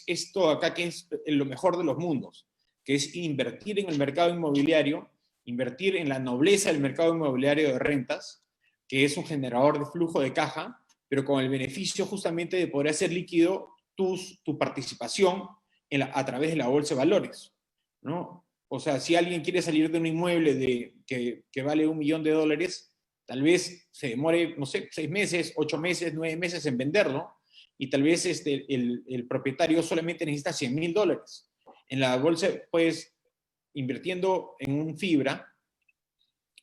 esto acá que es lo mejor de los mundos, que es invertir en el mercado inmobiliario, invertir en la nobleza del mercado inmobiliario de rentas, que es un generador de flujo de caja, pero con el beneficio justamente de poder hacer líquido tu participación a través de la bolsa de valores, ¿no? O sea, si alguien quiere salir de un inmueble que vale $1 millón, tal vez se demore, no sé, 6 meses, 8 meses, 9 meses en venderlo, y tal vez el propietario solamente necesita $100,000. En la bolsa, pues, invirtiendo en un fibra,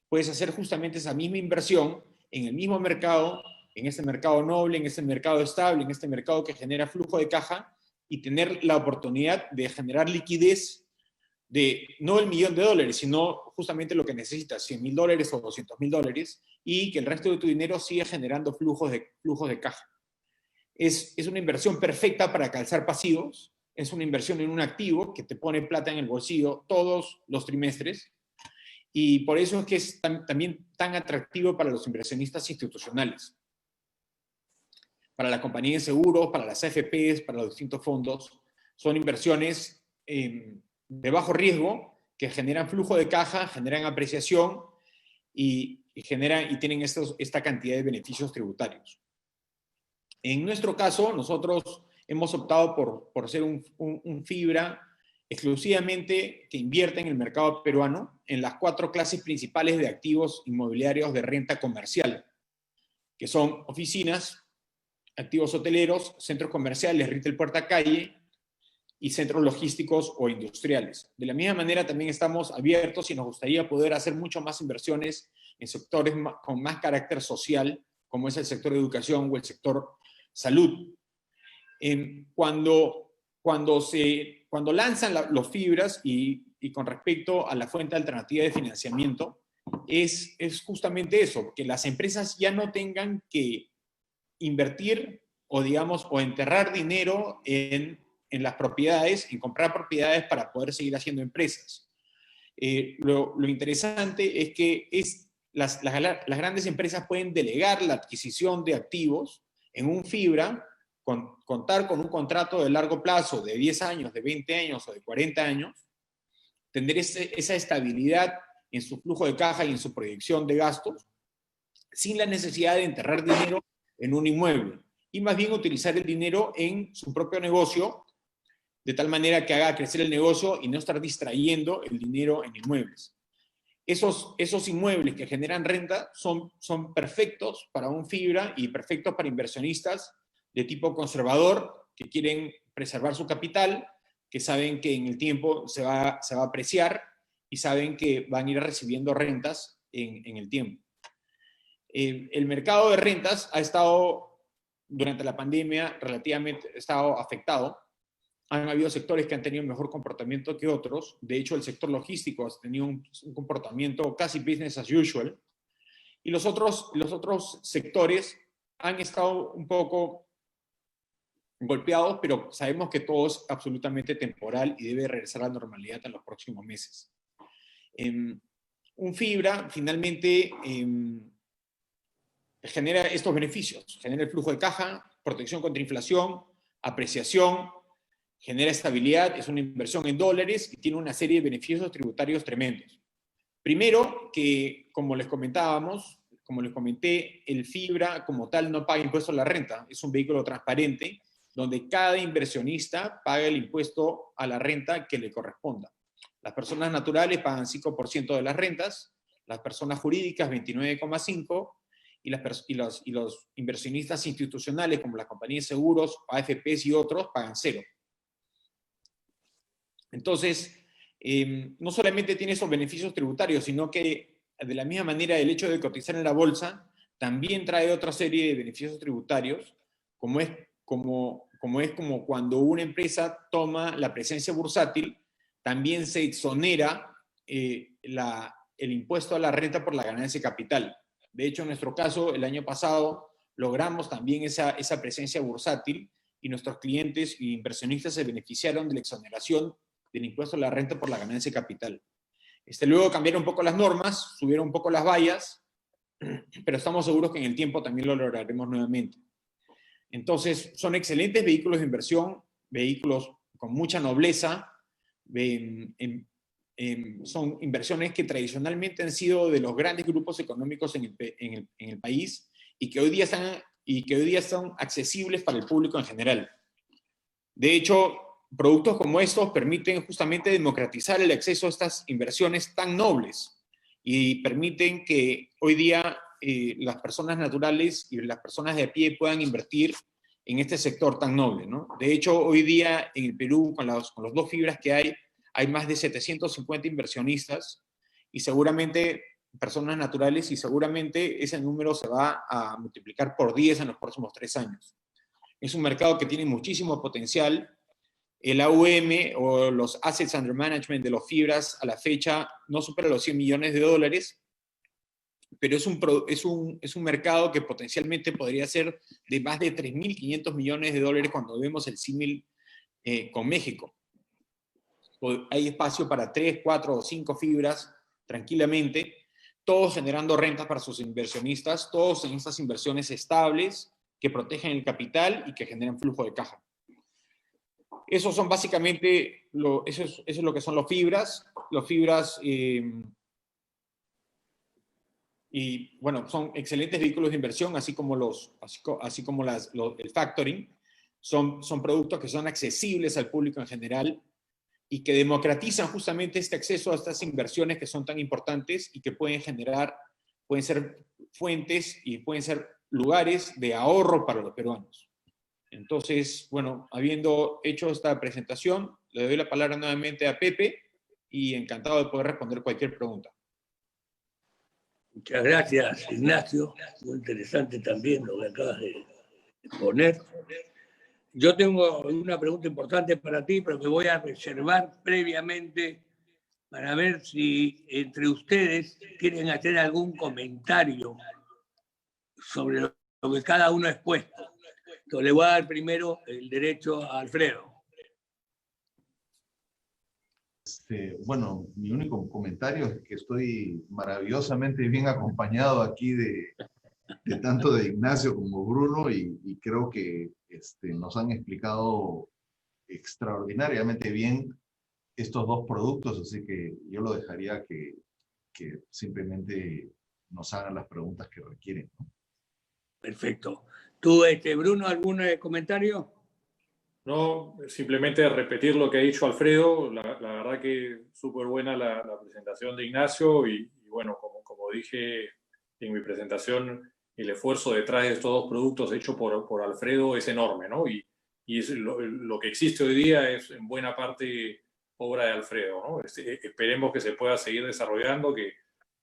puedes hacer justamente esa misma inversión en el mismo mercado, en este mercado noble, en este mercado estable, en este mercado que genera flujo de caja, y tener la oportunidad de generar liquidez de no $1 millón, sino justamente lo que necesitas, $100,000 o $200,000, y que el resto de tu dinero siga generando flujos de caja. Es una inversión perfecta para calzar pasivos, es una inversión en un activo que te pone plata en el bolsillo todos los trimestres, y por eso es que es también tan atractivo para los inversionistas institucionales, para la compañía de seguros, para las AFPs, para los distintos fondos. Son inversiones de bajo riesgo que generan flujo de caja, generan apreciación y tienen esta cantidad de beneficios tributarios. En nuestro caso, nosotros hemos optado por ser un fibra exclusivamente que invierte en el mercado peruano en las 4 clases principales de activos inmobiliarios de renta comercial, que son oficinas, activos hoteleros, centros comerciales, retail puerta calle y centros logísticos o industriales. De la misma manera también estamos abiertos y nos gustaría poder hacer mucho más inversiones en sectores con más carácter social, como es el sector de educación o el sector salud. Cuando lanzan los fibras y con respecto a la fuente alternativa de financiamiento, es justamente eso, que las empresas ya no tengan que invertir o enterrar dinero en las propiedades, en comprar propiedades para poder seguir haciendo empresas. Lo interesante es que las grandes empresas pueden delegar la adquisición de activos en un fibra, contar con un contrato de largo plazo de 10 años, de 20 años o de 40 años, tener esa estabilidad en su flujo de caja y en su proyección de gastos, sin la necesidad de enterrar dinero en un inmueble, y más bien utilizar el dinero en su propio negocio, de tal manera que haga crecer el negocio y no estar distrayendo el dinero en inmuebles. Esos inmuebles que generan renta son perfectos para un fibra y perfectos para inversionistas de tipo conservador, que quieren preservar su capital, que saben que en el tiempo se va a apreciar y saben que van a ir recibiendo rentas en el tiempo. El mercado de rentas ha estado, durante la pandemia, relativamente afectado. Han habido sectores que han tenido mejor comportamiento que otros. De hecho, el sector logístico ha tenido un comportamiento casi business as usual. Y los otros sectores han estado un poco golpeados, pero sabemos que todo es absolutamente temporal y debe regresar a la normalidad en los próximos meses. Un fibra, finalmente, genera estos beneficios. Genera el flujo de caja, protección contra inflación, apreciación, genera estabilidad, es una inversión en dólares y tiene una serie de beneficios tributarios tremendos. Primero, que como les comenté, el fibra como tal no paga impuesto a la renta, es un vehículo transparente donde cada inversionista paga el impuesto a la renta que le corresponda. Las personas naturales pagan 5% de las rentas, las personas jurídicas 29,5%, y los inversionistas institucionales como las compañías de seguros, AFPs y otros pagan 0%. Entonces, no solamente tiene esos beneficios tributarios, sino que de la misma manera, el hecho de cotizar en la bolsa también trae otra serie de beneficios tributarios, como cuando una empresa toma la presencia bursátil, también se exonera el impuesto a la renta por la ganancia de capital. De hecho, en nuestro caso, el año pasado logramos también esa presencia bursátil y nuestros clientes e inversionistas se beneficiaron de la exoneración del impuesto a la renta por la ganancia de capital. Luego cambiaron un poco las normas, subieron un poco las vallas, pero estamos seguros que en el tiempo también lo lograremos nuevamente. Entonces, son excelentes vehículos de inversión, vehículos con mucha nobleza, son inversiones que tradicionalmente han sido de los grandes grupos económicos en el país y que hoy día son accesibles para el público en general. De hecho, productos como estos permiten justamente democratizar el acceso a estas inversiones tan nobles y permiten que hoy día las personas naturales y las personas de a pie puedan invertir en este sector tan noble, ¿no? De hecho, hoy día en el Perú, con las dos fibras que hay más de 750 inversionistas y seguramente personas naturales, y seguramente ese número se va a multiplicar por 10 en los próximos 3 años. Es un mercado que tiene muchísimo potencial. El AUM o los Assets Under Management de los fibras a la fecha no supera los 100 millones de dólares, pero es un mercado que potencialmente podría ser de más de 3.500 millones de dólares cuando vemos el símil con México. Hay espacio para 3, 4 o 5 fibras tranquilamente, todos generando rentas para sus inversionistas, todos en estas inversiones estables que protegen el capital y que generan flujo de caja. Esos son básicamente, eso es lo que son los fibras. Los fibras, y bueno, son excelentes vehículos de inversión, así como el factoring. Son productos que son accesibles al público en general y que democratizan justamente este acceso a estas inversiones que son tan importantes y que pueden ser fuentes y pueden ser lugares de ahorro para los peruanos. Entonces, bueno, habiendo hecho esta presentación, le doy la palabra nuevamente a Pepe y encantado de poder responder cualquier pregunta. Muchas gracias, Ignacio. Muy interesante también lo que acabas de poner. Yo tengo una pregunta importante para ti, pero que voy a reservar previamente para ver si entre ustedes quieren hacer algún comentario sobre lo que cada uno ha expuesto. Entonces, le voy a dar primero el derecho a Alfredo. Bueno, mi único comentario es que estoy maravillosamente bien acompañado aquí de tanto de Ignacio como Bruno y creo que nos han explicado extraordinariamente bien estos dos productos, así que yo lo dejaría que simplemente nos hagan las preguntas que requieren, ¿no? Perfecto. ¿Tú, Bruno, algún comentario? No, simplemente repetir lo que ha dicho Alfredo. La verdad que súper buena la presentación de Ignacio y bueno, como dije en mi presentación, el esfuerzo detrás de estos dos productos hecho por Alfredo es enorme, ¿no? Y es lo que existe hoy día es en buena parte obra de Alfredo, ¿no? Esperemos que se pueda seguir desarrollando, que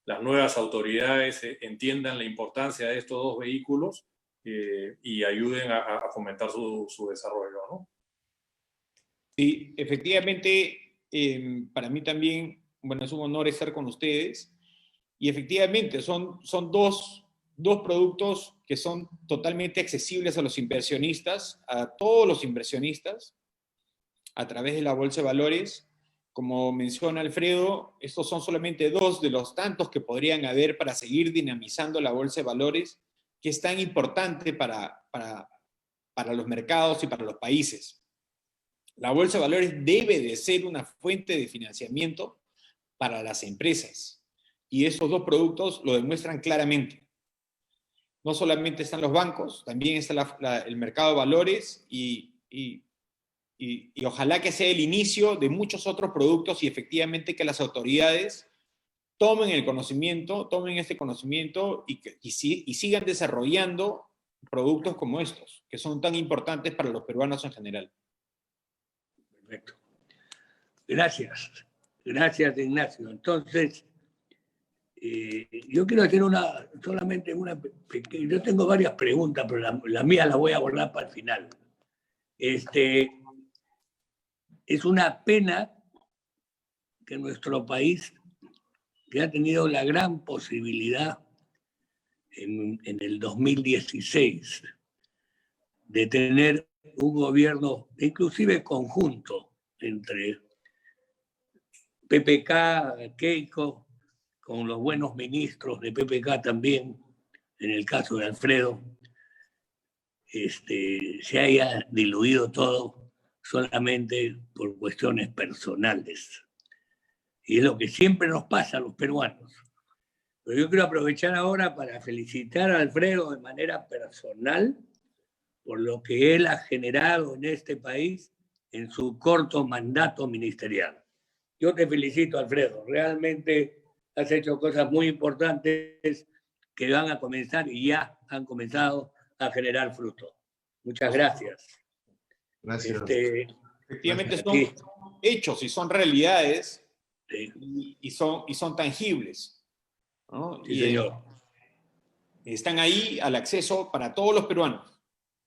las nuevas autoridades entiendan la importancia de estos dos vehículos y ayuden a fomentar su desarrollo, ¿no? Sí, efectivamente, para mí también, bueno, es un honor estar con ustedes. Y efectivamente, son dos productos que son totalmente accesibles a los inversionistas, a todos los inversionistas, a través de la Bolsa de Valores. Como menciona Alfredo, estos son solamente dos de los tantos que podrían haber para seguir dinamizando la Bolsa de Valores, que es tan importante para los mercados y para los países. La Bolsa de Valores debe de ser una fuente de financiamiento para las empresas. Y estos dos productos lo demuestran claramente. No solamente están los bancos, también está el mercado de valores y ojalá que sea el inicio de muchos otros productos y efectivamente que las autoridades tomen este conocimiento y sigan desarrollando productos como estos, que son tan importantes para los peruanos en general. Perfecto. Gracias. Gracias, Ignacio. Entonces, Yo quiero hacer solamente una pequeña. Yo tengo varias preguntas, pero la mía la voy a abordar para el final. Es una pena que nuestro país, que ha tenido la gran posibilidad en el 2016 de tener un gobierno inclusive conjunto entre PPK, Keiko, con los buenos ministros de PPK también, en el caso de Alfredo, se haya diluido todo solamente por cuestiones personales. Y es lo que siempre nos pasa a los peruanos. Pero yo quiero aprovechar ahora para felicitar a Alfredo de manera personal por lo que él ha generado en este país en su corto mandato ministerial. Yo te felicito, Alfredo. Realmente has hecho cosas muy importantes que van a comenzar y ya han comenzado a generar fruto. Muchas gracias. Gracias. Efectivamente son hechos y son realidades, Sí. y son tangibles, ¿no? Sí, señor. Están ahí al acceso para todos los peruanos.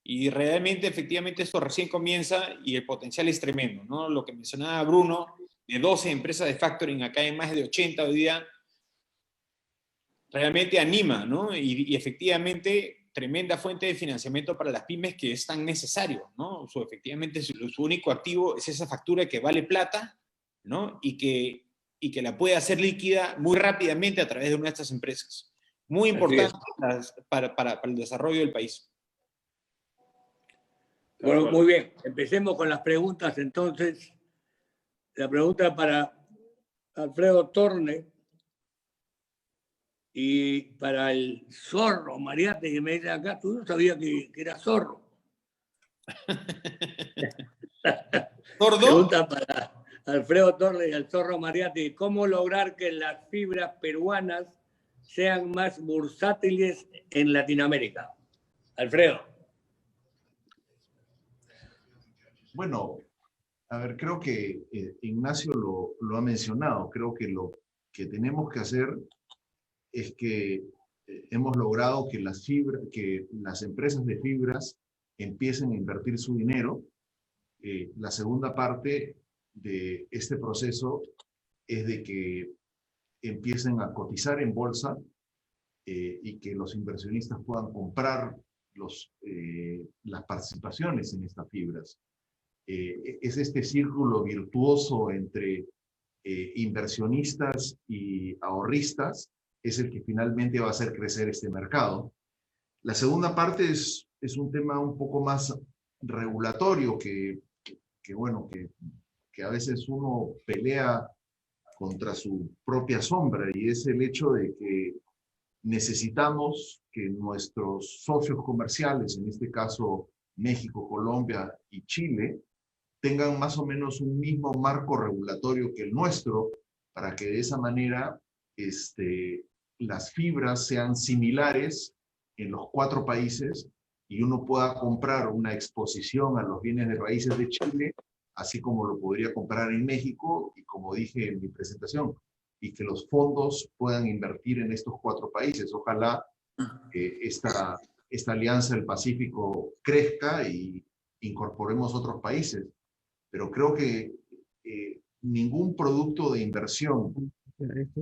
Y realmente, efectivamente, esto recién comienza y el potencial es tremendo, ¿no? Lo que mencionaba Bruno, de 12 empresas de factoring, acá hay más de 80 hoy día, realmente anima, ¿no? Y efectivamente, tremenda fuente de financiamiento para las pymes que es tan necesario, ¿no? Efectivamente, su único activo es esa factura que vale plata, ¿no? Y que la puede hacer líquida muy rápidamente a través de una de estas empresas. Muy importante para el desarrollo del país. Bueno, muy bien. Empecemos con las preguntas entonces. La pregunta para Alfredo Torne y para el zorro Mariate, que me dice acá, tú no sabías que era zorro. ¿Sordo? Pregunta para Alfredo Torne y el zorro Mariate, ¿cómo lograr que las fibras peruanas sean más bursátiles en Latinoamérica? Alfredo. Bueno, a ver, creo que Ignacio lo ha mencionado. Creo que lo que tenemos que hacer es que hemos logrado que las empresas de fibras empiecen a invertir su dinero. La segunda parte de este proceso es de que empiecen a cotizar en bolsa y que los inversionistas puedan comprar las participaciones en estas fibras. Es este círculo virtuoso entre inversionistas y ahorristas es el que finalmente va a hacer crecer este mercado. La segunda parte es un tema un poco más regulatorio que a veces uno pelea contra su propia sombra, y es el hecho de que necesitamos que nuestros socios comerciales, en este caso México, Colombia y Chile, tengan más o menos un mismo marco regulatorio que el nuestro, para que de esa manera las fibras sean similares en los 4 países y uno pueda comprar una exposición a los bienes de raíces de Chile, así como lo podría comprar en México, y como dije en mi presentación, y que los fondos puedan invertir en estos 4 países. Ojalá esta alianza del Pacífico crezca y incorporemos otros países. Pero creo que ningún producto de inversión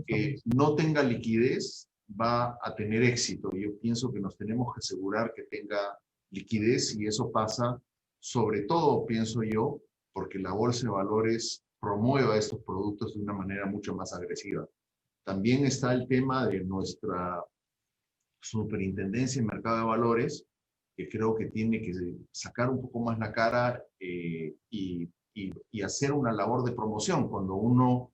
que no tenga liquidez va a tener éxito. Yo pienso que nos tenemos que asegurar que tenga liquidez, y eso pasa, sobre todo, pienso yo, porque la Bolsa de Valores promueva estos productos de una manera mucho más agresiva. También está el tema de nuestra Superintendencia en Mercado de Valores, que creo que tiene que sacar un poco más la cara y hacer una labor de promoción. Cuando uno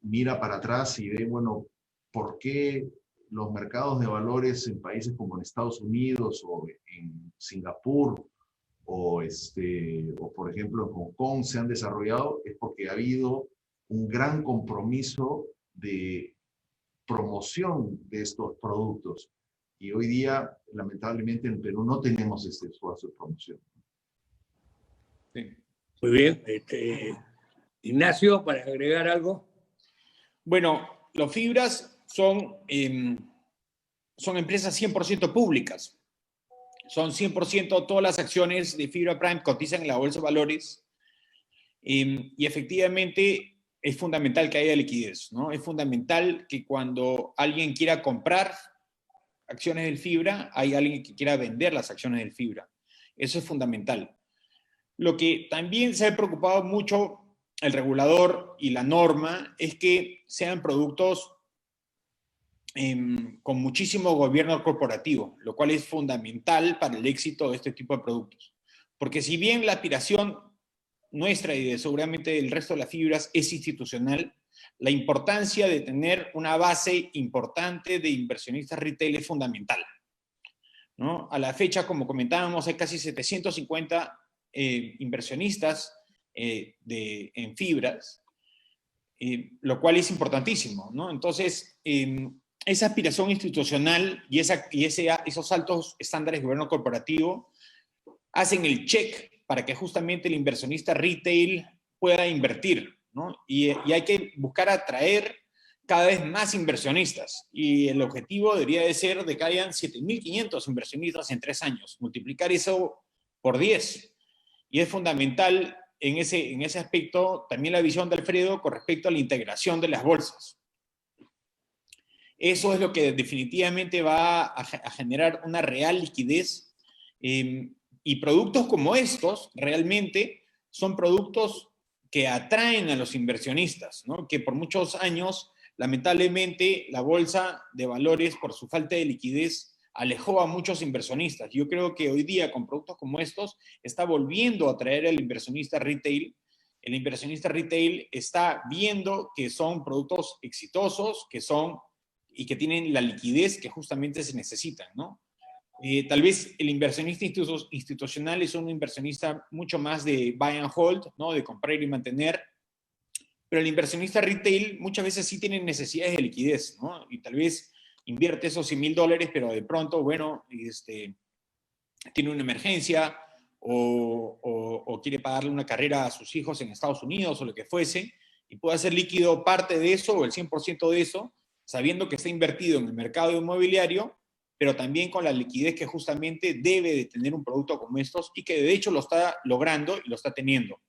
mira para atrás y ve, bueno, ¿por qué los mercados de valores en países como en Estados Unidos o en Singapur o por ejemplo en Hong Kong se han desarrollado? Es porque ha habido un gran compromiso de promoción de estos productos. Y hoy día, lamentablemente, en Perú no tenemos este esfuerzo de promoción. Sí. Muy bien. Ignacio, para agregar algo. Bueno, los fibras son empresas 100% públicas. Son 100%, todas las acciones de Fibra Prime cotizan en la Bolsa de Valores, y efectivamente es fundamental que haya liquidez, ¿no? Es fundamental que cuando alguien quiera comprar acciones del Fibra, hay alguien que quiera vender las acciones del Fibra. Eso es fundamental. Lo que también se ha preocupado mucho el regulador y la norma es que sean productos con muchísimo gobierno corporativo, lo cual es fundamental para el éxito de este tipo de productos. Porque si bien la aspiración nuestra y seguramente del resto de las fibras es institucional, la importancia de tener una base importante de inversionistas retail es fundamental, ¿no? A la fecha, como comentábamos, hay casi 750 inversionistas en fibras, lo cual es importantísimo, ¿no? Entonces, esa aspiración institucional y esos altos estándares de gobierno corporativo hacen el check para que justamente el inversionista retail pueda invertir, ¿no? Y hay que buscar atraer cada vez más inversionistas. Y el objetivo debería de ser de que hayan 7.500 inversionistas en 3 años. Multiplicar eso por 10. Y es fundamental en ese aspecto también la visión de Alfredo con respecto a la integración de las bolsas. Eso es lo que definitivamente va a generar una real liquidez. Y productos como estos realmente son productos que atraen a los inversionistas, ¿no? Que por muchos años, lamentablemente, la bolsa de valores, por su falta de liquidez, alejó a muchos inversionistas. Yo creo que hoy día, con productos como estos, está volviendo a atraer al inversionista retail. El inversionista retail está viendo que son productos exitosos, y que tienen la liquidez que justamente se necesitan, ¿no? Tal vez el inversionista institucional es un inversionista mucho más de buy and hold, ¿no? De comprar y mantener, pero el inversionista retail muchas veces sí tiene necesidades de liquidez, ¿no? Y tal vez invierte esos $100,000, pero de pronto, bueno, tiene una emergencia o quiere pagarle una carrera a sus hijos en Estados Unidos o lo que fuese, y puede hacer líquido parte de eso o el 100% de eso, sabiendo que está invertido en el mercado inmobiliario, pero también con la liquidez que justamente debe de tener un producto como estos y que de hecho lo está logrando y lo está teniendo.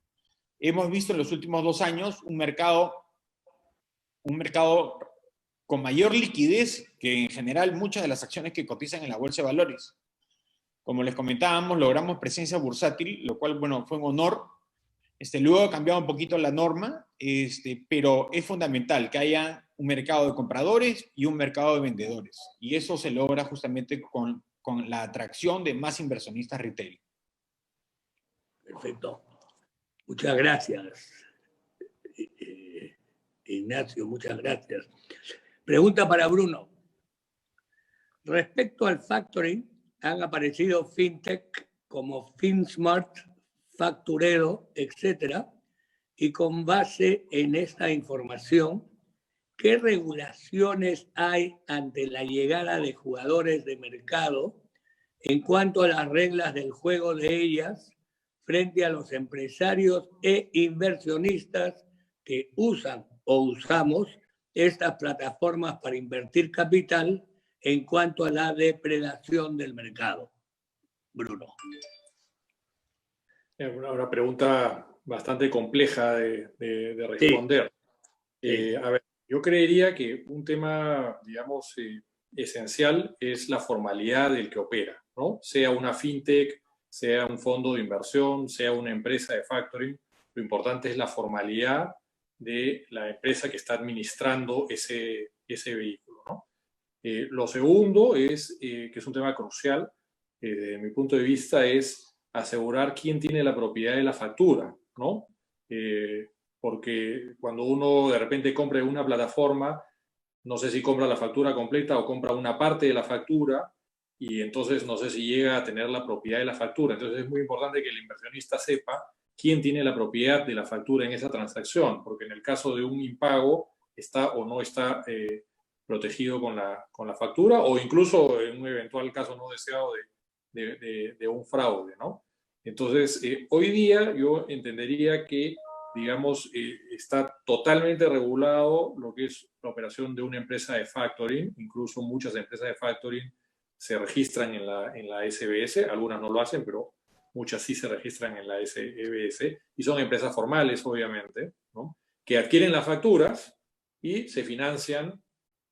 Hemos visto en los últimos 2 años un mercado con mayor liquidez que en general muchas de las acciones que cotizan en la bolsa de valores. Como les comentábamos, logramos presencia bursátil, lo cual, bueno, fue un honor. Luego ha cambiado un poquito la norma, pero es fundamental que haya un mercado de compradores y un mercado de vendedores. Y eso se logra justamente con la atracción de más inversionistas retail. Perfecto. Muchas gracias, Ignacio, muchas gracias. Pregunta para Bruno. Respecto al factoring, han aparecido fintech como FinSmart, Facturedo, etcétera, y con base en esta información, ¿qué regulaciones hay ante la llegada de jugadores de mercado en cuanto a las reglas del juego de ellas frente a los empresarios e inversionistas que usan o usamos estas plataformas para invertir capital en cuanto a la depredación del mercado? Bruno. Una pregunta bastante compleja de responder. Sí. A ver, yo creería que un tema, digamos, esencial es la formalidad del que opera, ¿no? Sea una fintech, sea un fondo de inversión, sea una empresa de factoring, lo importante es la formalidad de la empresa que está administrando ese vehículo, ¿no? Lo segundo es, que es un tema crucial, desde mi punto de vista, es asegurar quién tiene la propiedad de la factura, ¿no? Porque cuando uno de repente compra una plataforma, no sé si compra la factura completa o compra una parte de la factura, y entonces no sé si llega a tener la propiedad de la factura. Entonces es muy importante que el inversionista sepa quién tiene la propiedad de la factura en esa transacción, porque en el caso de un impago está o no está protegido con la factura, o incluso en un eventual caso no deseado de un fraude, ¿no? Entonces, hoy día yo entendería que, digamos, está totalmente regulado lo que es la operación de una empresa de factoring. Incluso muchas empresas de factoring se registran en la SBS, algunas no lo hacen, pero muchas sí se registran en la SBS, y son empresas formales, obviamente, ¿no?, que adquieren las facturas y se financian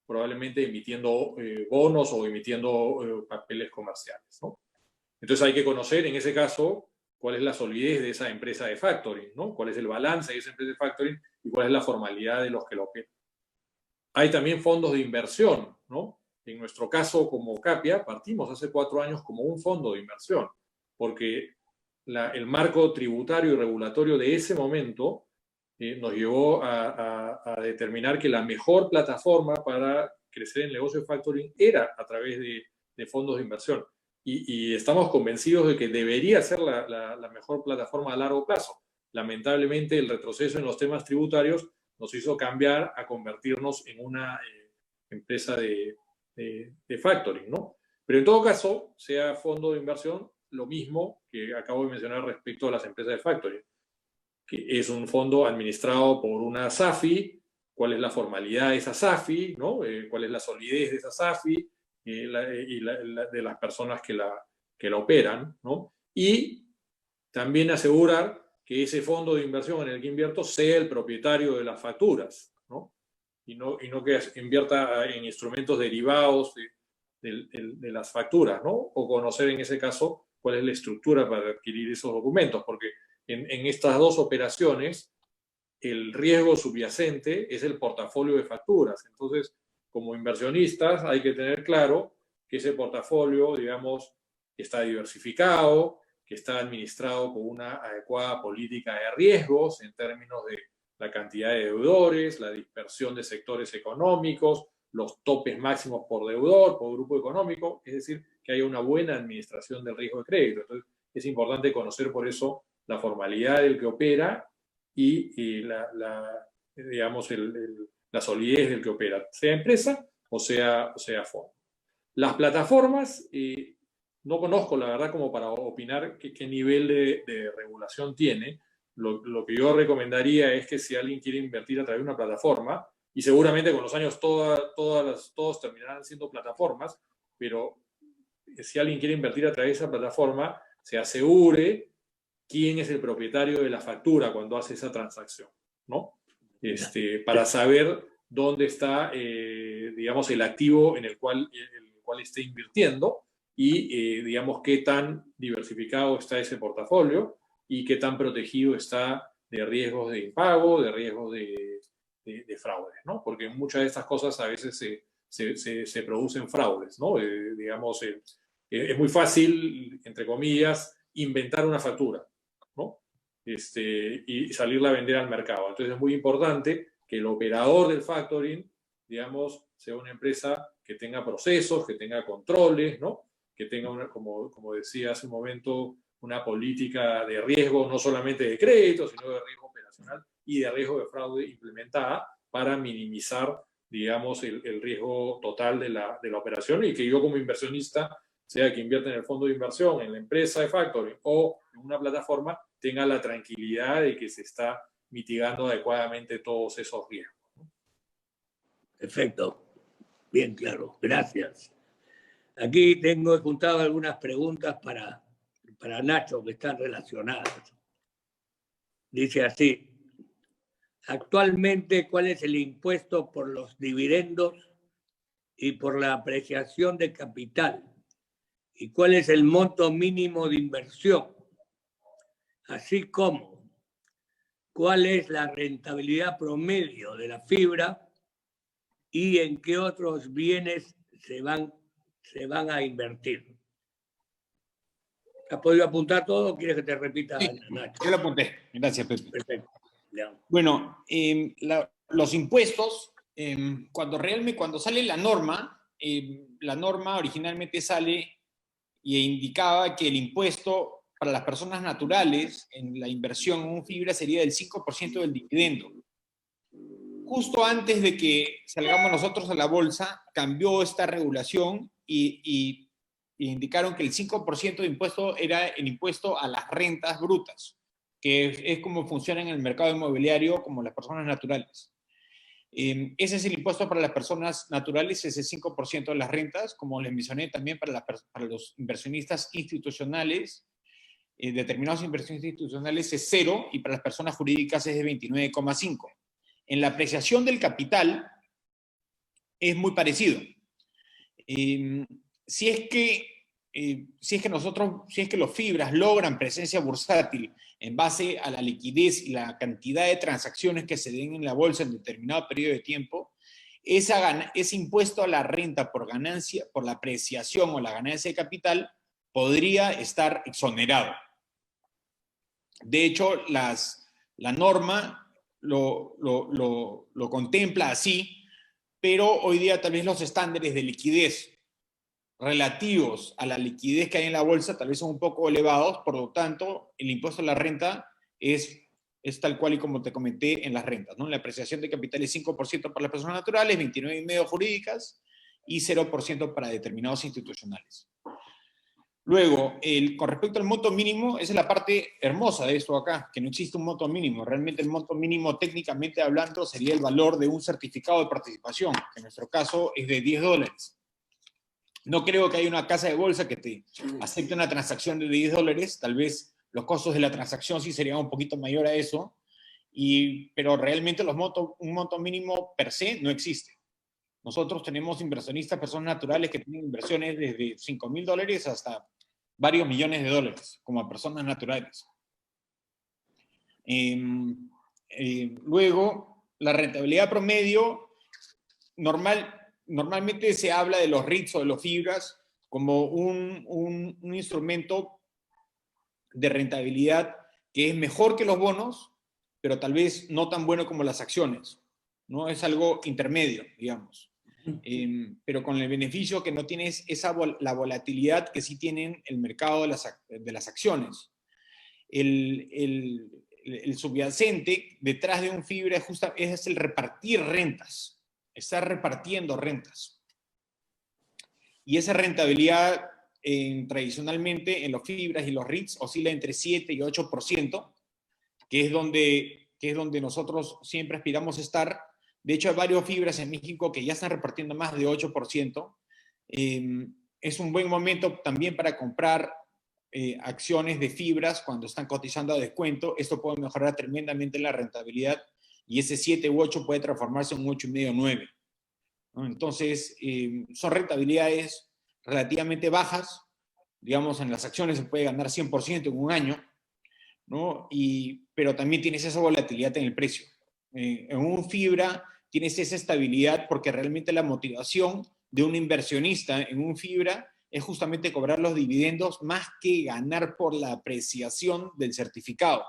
probablemente emitiendo bonos o emitiendo papeles comerciales, ¿no? Entonces hay que conocer, en ese caso, cuál es la solidez de esa empresa de factoring, ¿no? Cuál es el balance de esa empresa de factoring y cuál es la formalidad de los que lo operan. Hay también fondos de inversión, ¿no? En nuestro caso, como Capia, partimos hace 4 años como un fondo de inversión, porque el marco tributario y regulatorio de ese momento nos llevó a determinar que la mejor plataforma para crecer el negocio de factoring era a través de fondos de inversión. Y estamos convencidos de que debería ser la mejor plataforma a largo plazo. Lamentablemente, el retroceso en los temas tributarios nos hizo cambiar a convertirnos en una empresa de factoring, ¿no? Pero en todo caso, sea fondo de inversión, lo mismo que acabo de mencionar respecto a las empresas de factoring, que es un fondo administrado por una SAFI, cuál es la formalidad de esa SAFI, ¿no? Cuál es la solidez de esa SAFI de las personas que la operan, ¿no? Y también asegurar que ese fondo de inversión en el que invierto sea el propietario de las facturas, ¿no? Y no que invierta en instrumentos derivados de las facturas, ¿no? O conocer en ese caso cuál es la estructura para adquirir esos documentos, porque en estas dos operaciones el riesgo subyacente es el portafolio de facturas. Entonces, como inversionistas hay que tener claro que ese portafolio, digamos, está diversificado, que está administrado con una adecuada política de riesgos en términos de la cantidad de deudores, la dispersión de sectores económicos, los topes máximos por deudor, por grupo económico, es decir, que haya una buena administración del riesgo de crédito. Entonces, es importante conocer por eso la formalidad del que opera y digamos, la solidez del que opera, sea empresa o sea fondo. Las plataformas, no conozco, la verdad, como para opinar qué nivel de regulación tiene. Lo que yo recomendaría es que si alguien quiere invertir a través de una plataforma, y seguramente con los años todos terminarán siendo plataformas, pero si alguien quiere invertir a través de esa plataforma, se asegure quién es el propietario de la factura cuando hace esa transacción, ¿no? Para saber dónde está, digamos, el activo en el cual esté invirtiendo y, digamos, qué tan diversificado está ese portafolio y qué tan protegido está de riesgos de impago, de riesgos de fraudes, ¿no? Porque en muchas de estas cosas a veces se producen fraudes, ¿no? Digamos, es muy fácil, entre comillas, inventar una factura, ¿no? Y salirla a vender al mercado. Entonces es muy importante que el operador del factoring, digamos, sea una empresa que tenga procesos, que tenga controles, ¿no? Que tenga, como decía hace un momento, una política de riesgo, no solamente de crédito, sino de riesgo operacional y de riesgo de fraude implementada para minimizar, digamos, el riesgo total de la operación, y que yo como inversionista, sea que invierta en el fondo de inversión, en la empresa de factoring o en una plataforma, tenga la tranquilidad de que se está mitigando adecuadamente todos esos riesgos. Perfecto. Bien claro. Gracias. Aquí tengo juntado algunas preguntas para Nacho que están relacionadas. Dice así: actualmente, ¿cuál es el impuesto por los dividendos y por la apreciación de capital? ¿Y cuál es el monto mínimo de inversión? Así como, ¿cuál es la rentabilidad promedio de la fibra y en qué otros bienes se van a invertir? ¿Has podido apuntar todo o quieres que te repita, Sí, Nacho? yo lo apunté. Gracias, Pepe. Perfecto. Ya. Bueno, los impuestos, cuando sale la norma originalmente sale e indicaba que el impuesto para las personas naturales en la inversión en un fibra sería del 5% del dividendo. Justo antes de que salgamos nosotros a la bolsa, cambió esta regulación y indicaron que el 5% de impuesto era el impuesto a las rentas brutas. que es como funciona en el mercado inmobiliario como las personas naturales. Ese es el impuesto para las personas naturales, ese 5% de las rentas, como les mencioné también para los inversionistas institucionales, determinados inversionistas institucionales es 0 y para las personas jurídicas es de 29,5. En la apreciación del capital es muy parecido. Si es que los fibras logran presencia bursátil en base a la liquidez y la cantidad de transacciones que se den en la bolsa en determinado periodo de tiempo, ese impuesto a la renta por ganancia, por la apreciación o la ganancia de capital, podría estar exonerado. De hecho, la norma lo contempla así, pero hoy día tal vez los estándares de liquidez relativos a la liquidez que hay en la bolsa tal vez son un poco elevados, por lo tanto, el impuesto a la renta es tal cual y como te comenté en las rentas, ¿no? La apreciación de capital es 5% para las personas naturales, 29,5% jurídicas y 0% para determinados institucionales. Luego, con respecto al monto mínimo, esa es la parte hermosa de esto acá, que no existe un monto mínimo. Realmente el monto mínimo, técnicamente hablando, sería el valor de un certificado de participación, que en nuestro caso es de $10. No creo que haya una casa de bolsa que te acepte una transacción de $10. Tal vez los costos de la transacción sí serían un poquito mayor a eso, pero realmente un monto mínimo per se no existe. Nosotros tenemos inversionistas, personas naturales que tienen inversiones desde $5,000 hasta varios millones de dólares, como personas naturales. Luego, la rentabilidad promedio, normalmente se habla de los REITs o de los fibras como un instrumento de rentabilidad que es mejor que los bonos, pero tal vez no tan bueno como las acciones, ¿no? Es algo intermedio, digamos. Pero con el beneficio que no tienes la volatilidad que sí tienen el mercado de las acciones. El subyacente detrás de un fibra es el repartir rentas, estar repartiendo rentas. Y esa rentabilidad tradicionalmente en los fibras y los REITs oscila entre 7 y 8%, que es donde nosotros siempre aspiramos a estar. De hecho, hay varios fibras en México que ya están repartiendo más de 8%. Es un buen momento también para comprar acciones de fibras cuando están cotizando a descuento. Esto puede mejorar tremendamente la rentabilidad y ese 7 u 8 puede transformarse en un 8,5 o 9. ¿No? Entonces, son rentabilidades relativamente bajas. Digamos, en las acciones se puede ganar 100% en un año, ¿no? Pero también tienes esa volatilidad en el precio. En un fibra tienes esa estabilidad porque realmente la motivación de un inversionista en un fibra es justamente cobrar los dividendos más que ganar por la apreciación del certificado.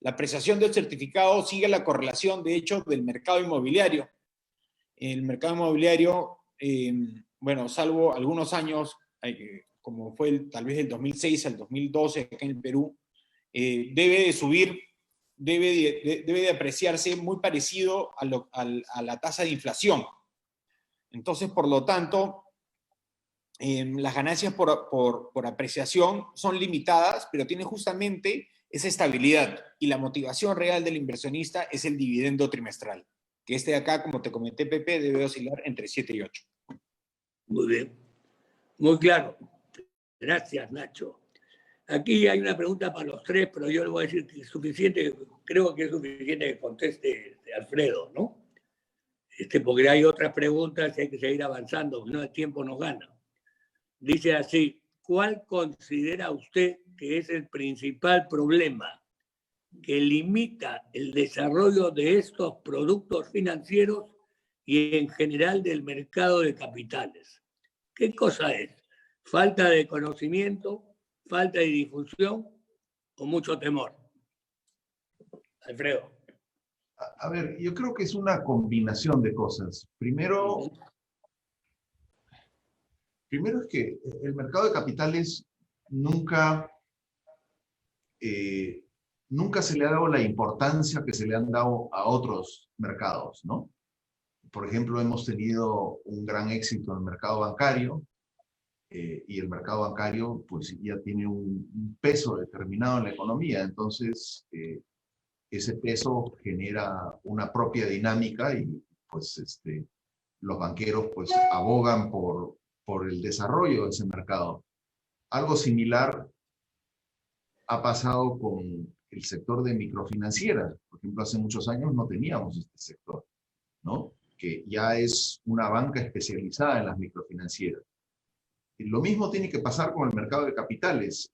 La apreciación del certificado sigue la correlación, de hecho, del mercado inmobiliario. El mercado inmobiliario, bueno, salvo algunos años, como fue tal vez del 2006 al 2012 acá en el Perú, debe de subir, debe de apreciarse muy parecido a la tasa de inflación. Entonces, por lo tanto, las ganancias por apreciación son limitadas, pero tienen justamente esa estabilidad. Y la motivación real del inversionista es el dividendo trimestral, que de acá, como te comenté, Pepe, debe oscilar entre 7 y 8. Muy bien. Muy claro. Gracias, Nacho. Aquí hay una pregunta para los tres, pero yo le voy a decir que es suficiente, creo que es suficiente que conteste Alfredo, ¿no? Porque hay otras preguntas y hay que seguir avanzando, no el tiempo nos gana. Dice así, ¿cuál considera usted que es el principal problema que limita el desarrollo de estos productos financieros y en general del mercado de capitales? ¿Qué cosa es? ¿Falta de conocimiento, falta de difusión o mucho temor? Alfredo. A ver, yo creo que es una combinación de cosas. Primero es que el mercado de capitales nunca se le ha dado la importancia que se le han dado a otros mercados, ¿no? Por ejemplo, hemos tenido un gran éxito en el mercado bancario, y el mercado bancario pues ya tiene un peso determinado en la economía, entonces ese peso genera una propia dinámica y pues los banqueros pues abogan por el desarrollo de ese mercado. Algo similar ha pasado con el sector de microfinancieras. Por ejemplo, hace muchos años no teníamos este sector, ¿no? Que ya es una banca especializada en las microfinancieras. Y lo mismo tiene que pasar con el mercado de capitales.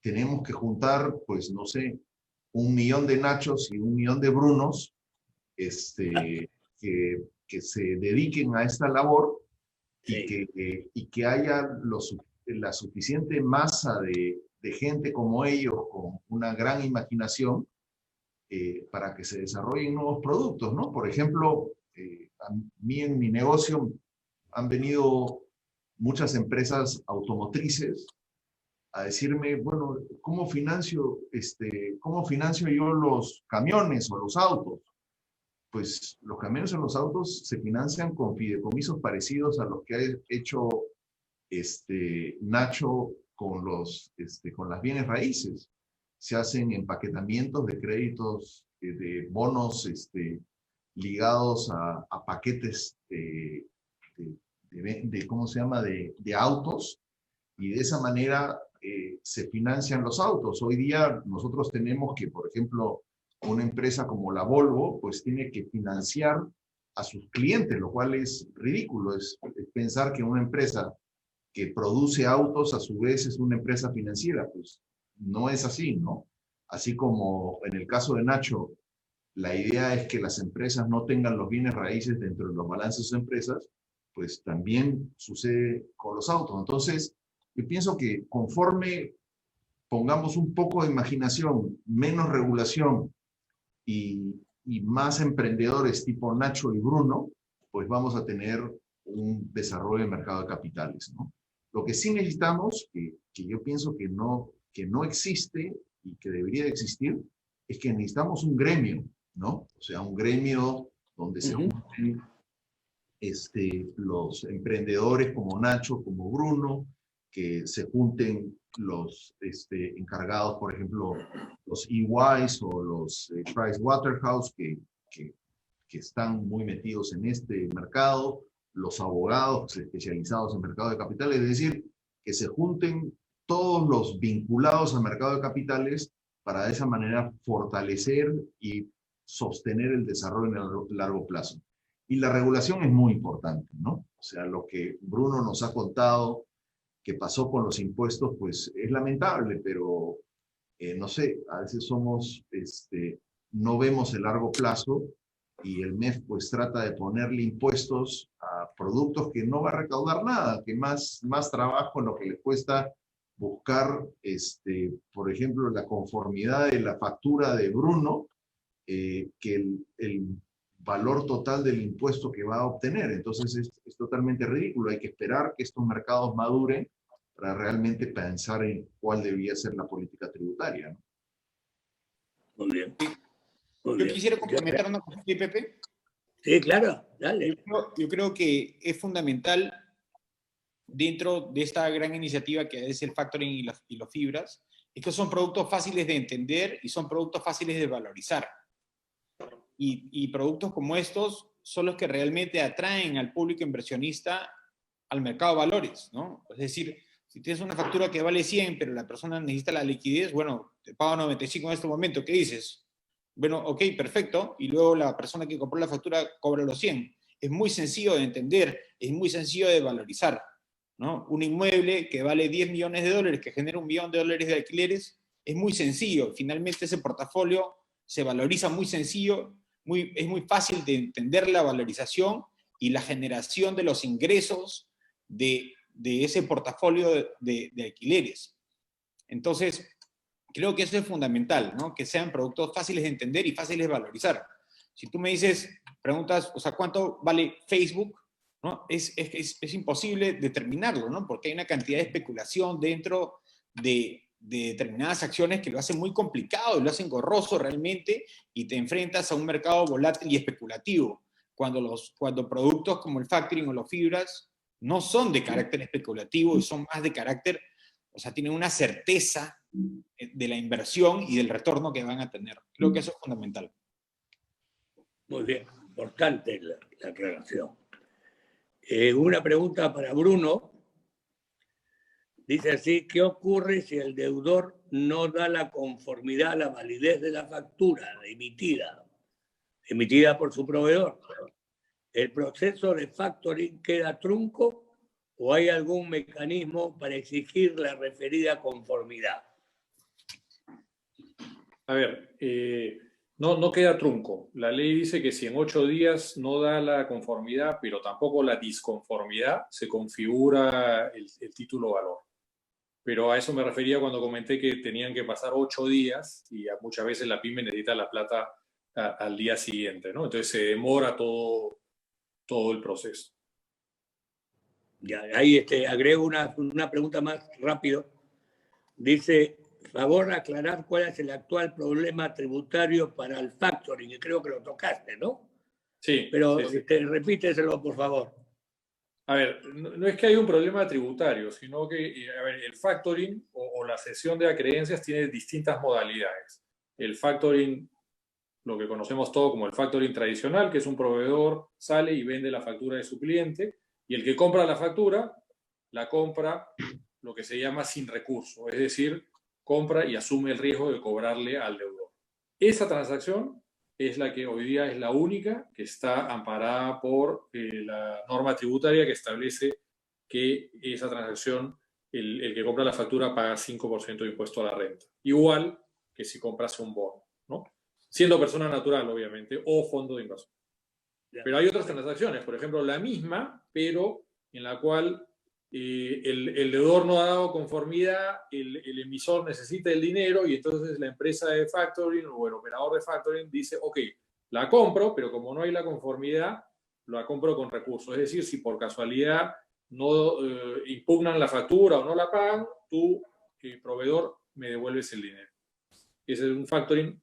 Tenemos que juntar, pues, no sé, 1.000.000 de Nachos y 1.000.000 de Brunos que se dediquen a esta labor y que haya la suficiente masa de gente como ellos, con una gran imaginación, para que se desarrollen nuevos productos, ¿no? Por ejemplo, a mí en mi negocio han venido muchas empresas automotrices a decirme, bueno, ¿cómo financio yo los camiones o los autos? Pues los camiones o los autos se financian con fideicomisos parecidos a los que ha hecho Nacho con con las bienes raíces. Se hacen empaquetamientos de créditos, de bonos ligados a paquetes ¿cómo se llama?, de autos, y de esa manera se financian los autos. Hoy día nosotros tenemos que, por ejemplo, una empresa como la Volvo, pues tiene que financiar a sus clientes, lo cual es ridículo. Es pensar que una empresa que produce autos a su vez es una empresa financiera. Pues no es así, ¿no? Así como en el caso de Nacho, la idea es que las empresas no tengan los bienes raíces dentro de los balances de sus empresas, pues también sucede con los autos. Entonces, yo pienso que conforme pongamos un poco de imaginación, menos regulación y más emprendedores tipo Nacho y Bruno, pues vamos a tener un desarrollo de mercado de capitales, ¿no? Lo que sí necesitamos, que yo pienso que no existe y que debería de existir, es que necesitamos un gremio, ¿no? O sea, un gremio donde se junten los emprendedores como Nacho, como Bruno, que se junten los encargados, por ejemplo, los EYs o los Pricewaterhouse, que están muy metidos en este mercado, los abogados especializados en mercado de capitales, es decir, que se junten todos los vinculados al mercado de capitales para de esa manera fortalecer y sostener el desarrollo en el largo plazo. Y la regulación es muy importante, ¿no? O sea, lo que Bruno nos ha contado que pasó con los impuestos, pues es lamentable, pero no sé, a veces no vemos el largo plazo y el MEF pues trata de ponerle impuestos a productos que no va a recaudar nada, que más trabajo en lo que le cuesta buscar, por ejemplo, la conformidad de la factura de Bruno, que el valor total del impuesto que va a obtener. Entonces es totalmente ridículo. Hay que esperar que estos mercados maduren para realmente pensar en cuál debería ser la política tributaria, ¿no? Muy bien. Muy Yo bien. quisiera complementar una cosa, Pepe. Sí, claro, dale. Yo creo que es fundamental dentro de esta gran iniciativa que es el factoring y los fibras, es que son productos fáciles de entender y son productos fáciles de valorizar. Y productos como estos son los que realmente atraen al público inversionista al mercado de valores, ¿no? Es decir, si tienes una factura que vale 100, pero la persona necesita la liquidez, bueno, te pago 95 en este momento, ¿qué dices? Bueno, ok, perfecto, y luego la persona que compró la factura cobra los 100. Es muy sencillo de entender, es muy sencillo de valorizar, ¿no? Un inmueble que vale 10 millones de dólares, que genera $1 millón de alquileres, es muy sencillo. Finalmente ese portafolio se valoriza muy sencillo, es muy fácil de entender la valorización y la generación de los ingresos de ese portafolio de alquileres. Entonces, creo que eso es fundamental, ¿no? Que sean productos fáciles de entender y fáciles de valorizar. Si tú me dices, preguntas, o sea, ¿cuánto vale Facebook? ¿No? Es imposible determinarlo, ¿no? Porque hay una cantidad de especulación dentro de determinadas acciones que lo hacen muy complicado, lo hacen engorroso realmente, y te enfrentas a un mercado volátil y especulativo. Cuando productos como el factoring o los fibras no son de carácter especulativo y son más de carácter, o sea, tienen una certeza de la inversión y del retorno que van a tener. Creo que eso es fundamental. Muy bien, importante la aclaración. Una pregunta para Bruno. Dice así, ¿qué ocurre si el deudor no da la conformidad a la validez de la factura emitida por su proveedor? ¿El proceso de factoring queda trunco o hay algún mecanismo para exigir la referida conformidad? A ver, no queda trunco. La ley dice que si en 8 días no da la conformidad, pero tampoco la disconformidad, se configura el título valor. Pero a eso me refería cuando comenté que tenían que pasar 8 días y muchas veces la pyme necesita la plata al día siguiente, ¿no? Entonces se demora todo el proceso. Ya, ahí agrego una pregunta más rápido. Dice, favor aclarar cuál es el actual problema tributario para el factoring, que creo que lo tocaste, ¿no? Sí. Pero sí. repíteselo, por favor. A ver, no es que haya un problema tributario, sino que a ver, el factoring o la cesión de acreencias tiene distintas modalidades. El factoring, lo que conocemos todo como el factoring tradicional, que es un proveedor, sale y vende la factura de su cliente, y el que compra la factura, la compra lo que se llama sin recurso, es decir, compra y asume el riesgo de cobrarle al deudor. Esa transacción es la que hoy día es la única que está amparada por la norma tributaria que establece que esa transacción, el que compra la factura paga 5% de impuesto a la renta. Igual que si compras un bono, ¿no? Siendo persona natural, obviamente, o fondo de inversión. Pero hay otras transacciones, por ejemplo, la misma, pero en la cual el deudor no ha dado conformidad, el emisor necesita el dinero y entonces la empresa de factoring o el operador de factoring dice, ok, la compro, pero como no hay la conformidad, la compro con recursos. Es decir, si por casualidad no impugnan la factura o no la pagan, tú, proveedor, me devuelves el dinero. Ese es un factoring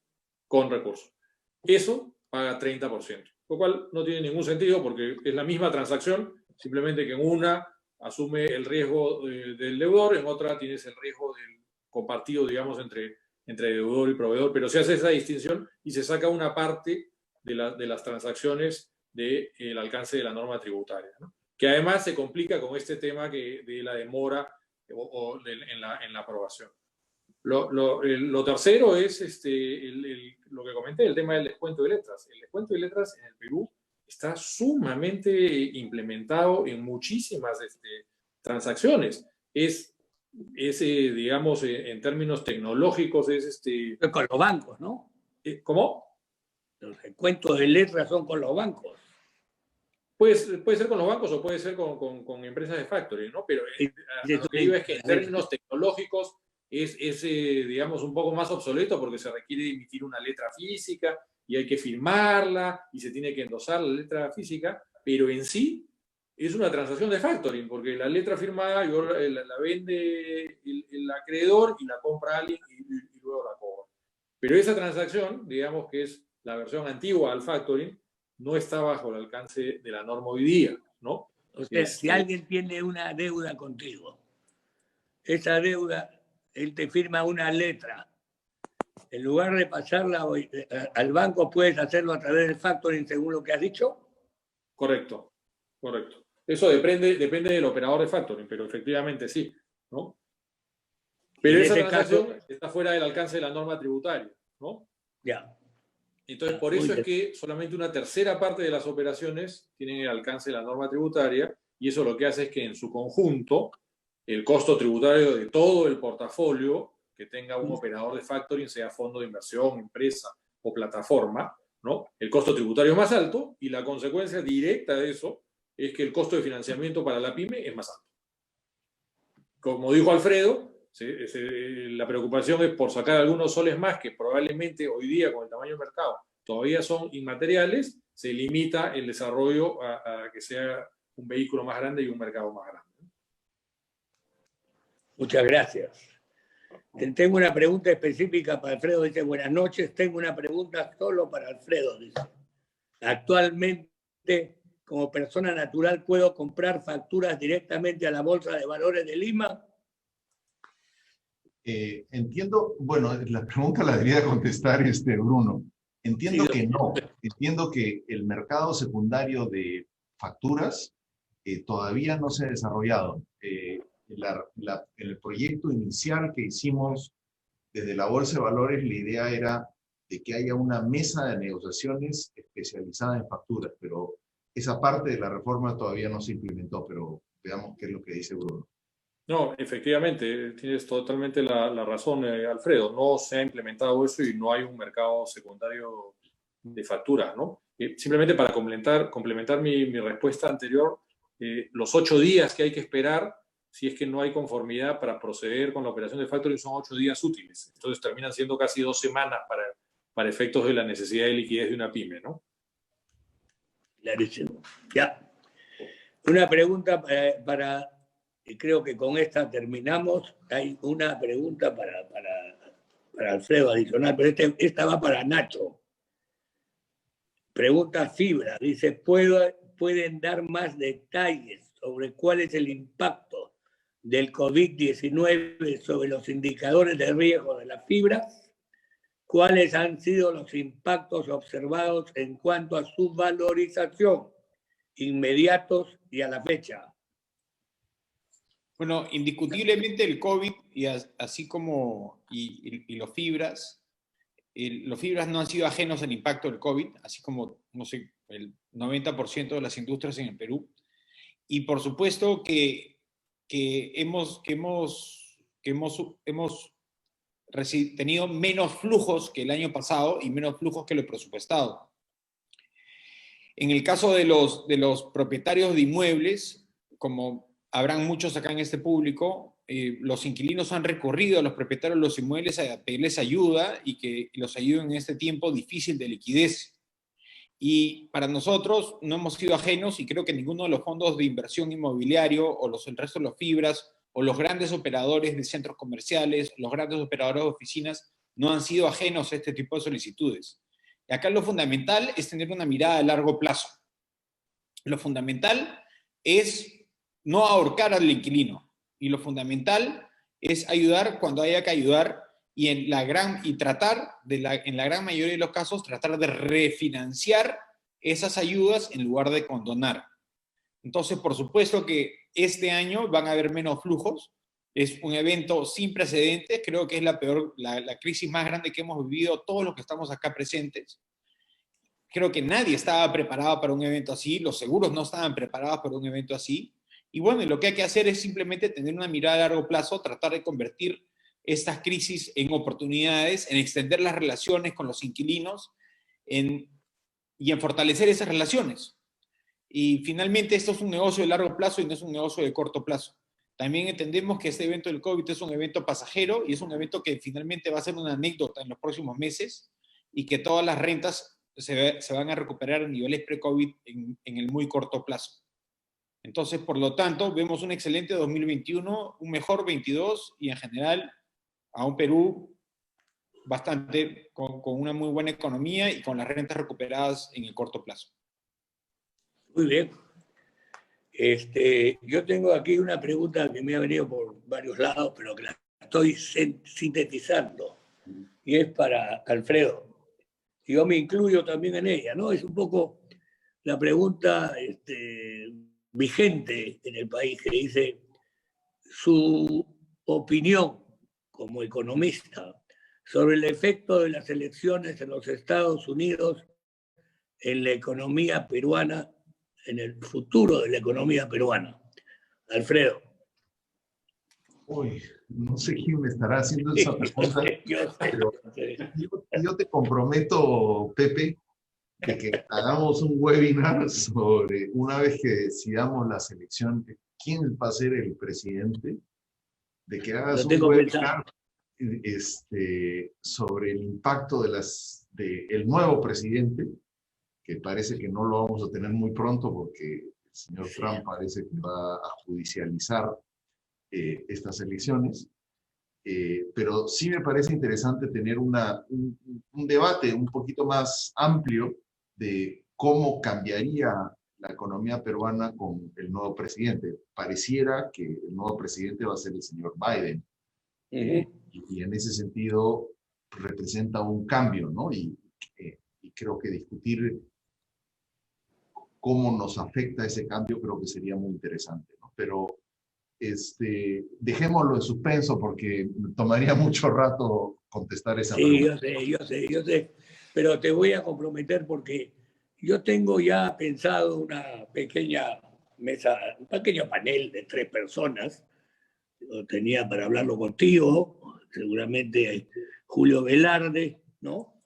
con recursos. Eso paga 30%, lo cual no tiene ningún sentido porque es la misma transacción, simplemente que en una asume el riesgo del deudor, en otra tienes el riesgo del compartido, digamos, entre deudor y proveedor, pero se hace esa distinción y se saca una parte de las transacciones del alcance de la norma tributaria, ¿no? Que además se complica con este tema de la demora en la aprobación. Lo tercero es lo que comenté, el tema del descuento de letras. El descuento de letras en el Perú está sumamente implementado en muchísimas transacciones. Digamos, en términos tecnológicos, Con los bancos, ¿no? ¿Cómo? Los descuentos de letras son con los bancos. Puede ser con los bancos o puede ser con empresas de factoring, ¿no? Pero lo que digo es que en términos tecnológicos es digamos, un poco más obsoleto porque se requiere emitir una letra física y hay que firmarla y se tiene que endosar la letra física, pero en sí es una transacción de factoring porque la letra firmada la vende el acreedor y la compra alguien y luego la cobra. Pero esa transacción, digamos que es la versión antigua al factoring, no está bajo el alcance de la norma hoy día, ¿no? O sea, si alguien tiene una deuda contigo, esa deuda, él te firma una letra. En lugar de pasarla al banco, ¿puedes hacerlo a través del factoring según lo que has dicho? Correcto. Eso depende del operador de factoring, pero efectivamente sí, ¿no? Pero esa transacción está fuera del alcance de la norma tributaria, ¿no? Ya. Entonces, por eso es que solamente una tercera parte de las operaciones tienen el alcance de la norma tributaria y eso lo que hace es que en su conjunto el costo tributario de todo el portafolio que tenga un operador de factoring, sea fondo de inversión, empresa o plataforma, ¿no? El costo tributario es más alto y la consecuencia directa de eso es que el costo de financiamiento para la pyme es más alto. Como dijo Alfredo, la preocupación es por sacar algunos soles más que probablemente hoy día con el tamaño del mercado todavía son inmateriales, se limita el desarrollo a que sea un vehículo más grande y un mercado más grande. Muchas gracias. Tengo una pregunta específica para Alfredo. Dice, buenas noches, tengo una pregunta solo para Alfredo. Dice, actualmente, como persona natural, puedo comprar facturas directamente a la Bolsa de Valores de Lima? Entiendo, bueno, la pregunta la debería contestar Bruno. Entiendo Sí, que no. Entiendo que el mercado secundario de facturas todavía no se ha desarrollado. El proyecto inicial que hicimos desde la Bolsa de Valores, la idea era de que haya una mesa de negociaciones especializada en facturas, pero esa parte de la reforma todavía no se implementó, pero veamos qué es lo que dice Bruno. No, efectivamente, tienes totalmente la razón, Alfredo. No se ha implementado eso y no hay un mercado secundario de facturas, ¿no? Simplemente para complementar mi respuesta anterior, los 8 días que hay que esperar, si es que no hay conformidad para proceder con la operación de factoring, son 8 días útiles. Entonces terminan siendo casi 2 semanas para efectos de la necesidad de liquidez de una pyme, ¿no? Clarísimo. Ya. Una pregunta y creo que con esta terminamos. Hay una pregunta para Alfredo adicional, pero esta va para Nacho. Pregunta Fibra, dice, ¿pueden dar más detalles sobre cuál es el impacto del COVID-19 sobre los indicadores de riesgo de la fibra? ¿Cuáles han sido los impactos observados en cuanto a su valorización, inmediatos y a la fecha? Bueno, indiscutiblemente el COVID, así como los fibras no han sido ajenos al impacto del COVID, así como, no sé, el 90% de las industrias en el Perú. Y por supuesto que hemos tenido menos flujos que el año pasado y menos flujos que lo presupuestado. En el caso de los propietarios de inmuebles, como habrán muchos acá en este público, los inquilinos han recurrido a los propietarios de los inmuebles a pedirles ayuda y que los ayuden en este tiempo difícil de liquidez. Y para nosotros no hemos sido ajenos y creo que ninguno de los fondos de inversión inmobiliario o el resto de los fibras o los grandes operadores de centros comerciales, los grandes operadores de oficinas no han sido ajenos a este tipo de solicitudes. Y acá lo fundamental es tener una mirada a largo plazo. Lo fundamental es no ahorcar al inquilino. Y lo fundamental es ayudar cuando haya que ayudar y en la gran mayoría de los casos tratar de refinanciar esas ayudas en lugar de condonar. Entonces, por supuesto que este año van a haber menos flujos. Es un evento sin precedentes. Creo que es la crisis más grande que hemos vivido todos los que estamos acá presentes. Creo que nadie estaba preparado para un evento así. Los seguros no estaban preparados para un evento así. Y bueno, lo que hay que hacer es simplemente tener una mirada a largo plazo, tratar de convertir estas crisis en oportunidades, en extender las relaciones con los inquilinos y en fortalecer esas relaciones. Y finalmente esto es un negocio de largo plazo y no es un negocio de corto plazo. También entendemos que este evento del COVID es un evento pasajero y es un evento que finalmente va a ser una anécdota en los próximos meses y que todas las rentas se van a recuperar a niveles pre-COVID en el muy corto plazo. Entonces, por lo tanto, vemos un excelente 2021, un mejor 22 y en general a un Perú con una muy buena economía y con las rentas recuperadas en el corto plazo. Muy bien. Yo tengo aquí una pregunta que me ha venido por varios lados, pero que la estoy sintetizando. Y es para Alfredo. Y yo me incluyo también en ella, ¿no? Es un poco la pregunta vigente en el país, que dice su opinión como economista sobre el efecto de las elecciones en los Estados Unidos en la economía peruana, en el futuro de la economía peruana. Alfredo. Uy, no sé quién me estará haciendo esa pregunta, pero yo te comprometo, Pepe, de que hagamos un webinar sobre, una vez que decidamos la selección, quién va a ser el presidente, de que hagas un webinar sobre el impacto del nuevo presidente, que parece que no lo vamos a tener muy pronto porque el señor Trump parece que va a judicializar estas elecciones. Pero sí me parece interesante tener un debate un poquito más amplio de cómo cambiaría la economía peruana con el nuevo presidente. Pareciera que el nuevo presidente va a ser el señor Biden. Y en ese sentido representa un cambio, ¿no? Y creo que discutir cómo nos afecta ese cambio creo que sería muy interesante, ¿no? Pero dejémoslo en suspenso porque me tomaría mucho rato contestar esa pregunta. Yo sé, pero te voy a comprometer porque yo tengo ya pensado una pequeña mesa, un pequeño panel de 3 personas. Lo tenía para hablarlo contigo, seguramente Julio Velarde, ¿no?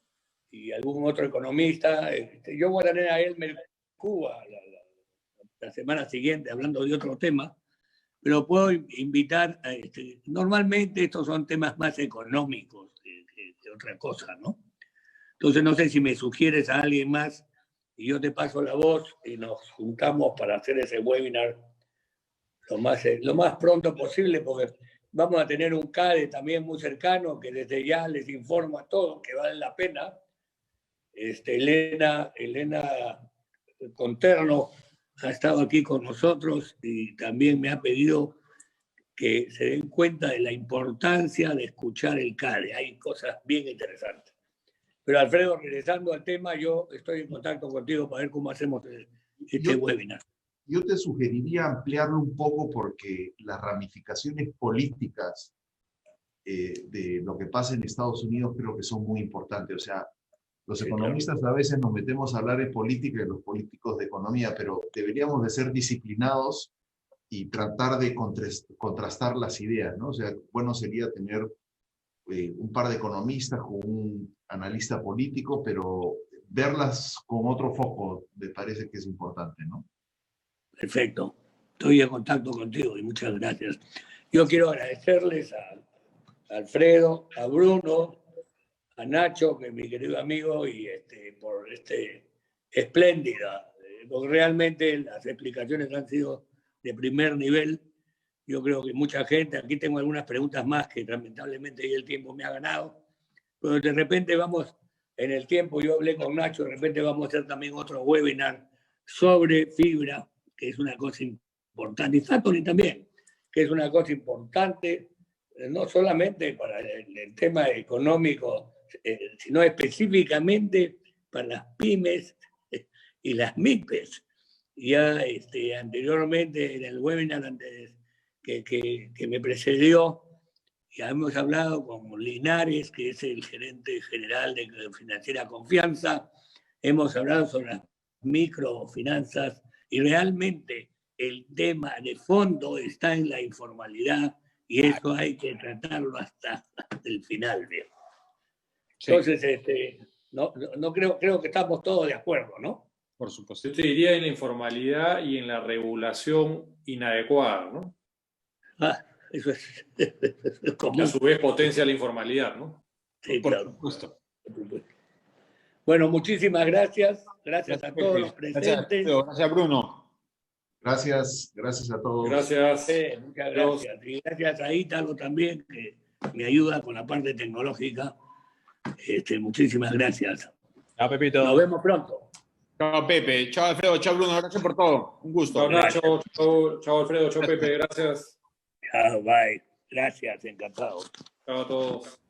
Y algún otro economista. Yo voy a tener a Elmer Cuba la semana siguiente hablando de otro tema, pero puedo invitar a normalmente estos son temas más económicos que otra cosa, ¿no? Entonces no sé si me sugieres a alguien más y yo te paso la voz y nos juntamos para hacer ese webinar lo más pronto posible, porque vamos a tener un CADE también muy cercano que desde ya les informo a todos que vale la pena. Elena Conterno ha estado aquí con nosotros y también me ha pedido que se den cuenta de la importancia de escuchar el CADE. Hay cosas bien interesantes. Pero Alfredo, regresando al tema, yo estoy en contacto contigo para ver cómo hacemos este webinar. Yo te sugeriría ampliarlo un poco porque las ramificaciones políticas de lo que pasa en Estados Unidos creo que son muy importantes. O sea, los economistas a veces nos metemos a hablar de política y los políticos de economía, pero deberíamos de ser disciplinados y tratar de contrastar las ideas, ¿no? O sea, bueno sería tener un par de economistas con un analista político, pero verlas con otro foco me parece que es importante, ¿no? Perfecto. Estoy en contacto contigo y muchas gracias. Yo quiero agradecerles a Alfredo, a Bruno, a Nacho, que es mi querido amigo, y por espléndida, porque realmente las explicaciones han sido de primer nivel. Yo creo que mucha gente, aquí tengo algunas preguntas más que lamentablemente el tiempo me ha ganado, pero de repente vamos, en el tiempo yo hablé con Nacho, de repente vamos a hacer también otro webinar sobre fibra, que es una cosa importante, y Factoring también, que es una cosa importante, no solamente para el tema económico, sino específicamente para las pymes y las MIPES. Ya anteriormente, en el webinar antes que me precedió, ya hemos hablado con Linares, que es el gerente general de Financiera Confianza, hemos hablado sobre las microfinanzas y realmente el tema de fondo está en la informalidad y eso hay que tratarlo hasta el final, viejo. Sí. Entonces, creo que estamos todos de acuerdo, ¿no? Por supuesto. Yo te diría en la informalidad y en la regulación inadecuada, ¿no? Eso es común. Que a su vez potencia la informalidad, ¿no? Sí, por supuesto. Bueno, muchísimas gracias. Gracias a todos los presentes. Gracias, Bruno. Gracias a todos. Gracias. Muchas gracias. Y gracias a Ítalo también, que me ayuda con la parte tecnológica. Muchísimas gracias. Chao, Pepito. Nos vemos pronto. Chao, Pepe. Chao, Alfredo. Chao, Bruno. Gracias por todo. Un gusto. Chao, Nacho. Chao, Alfredo. Chao, Pepe. Gracias. Chao, bye. Gracias. Encantado. Chao a todos.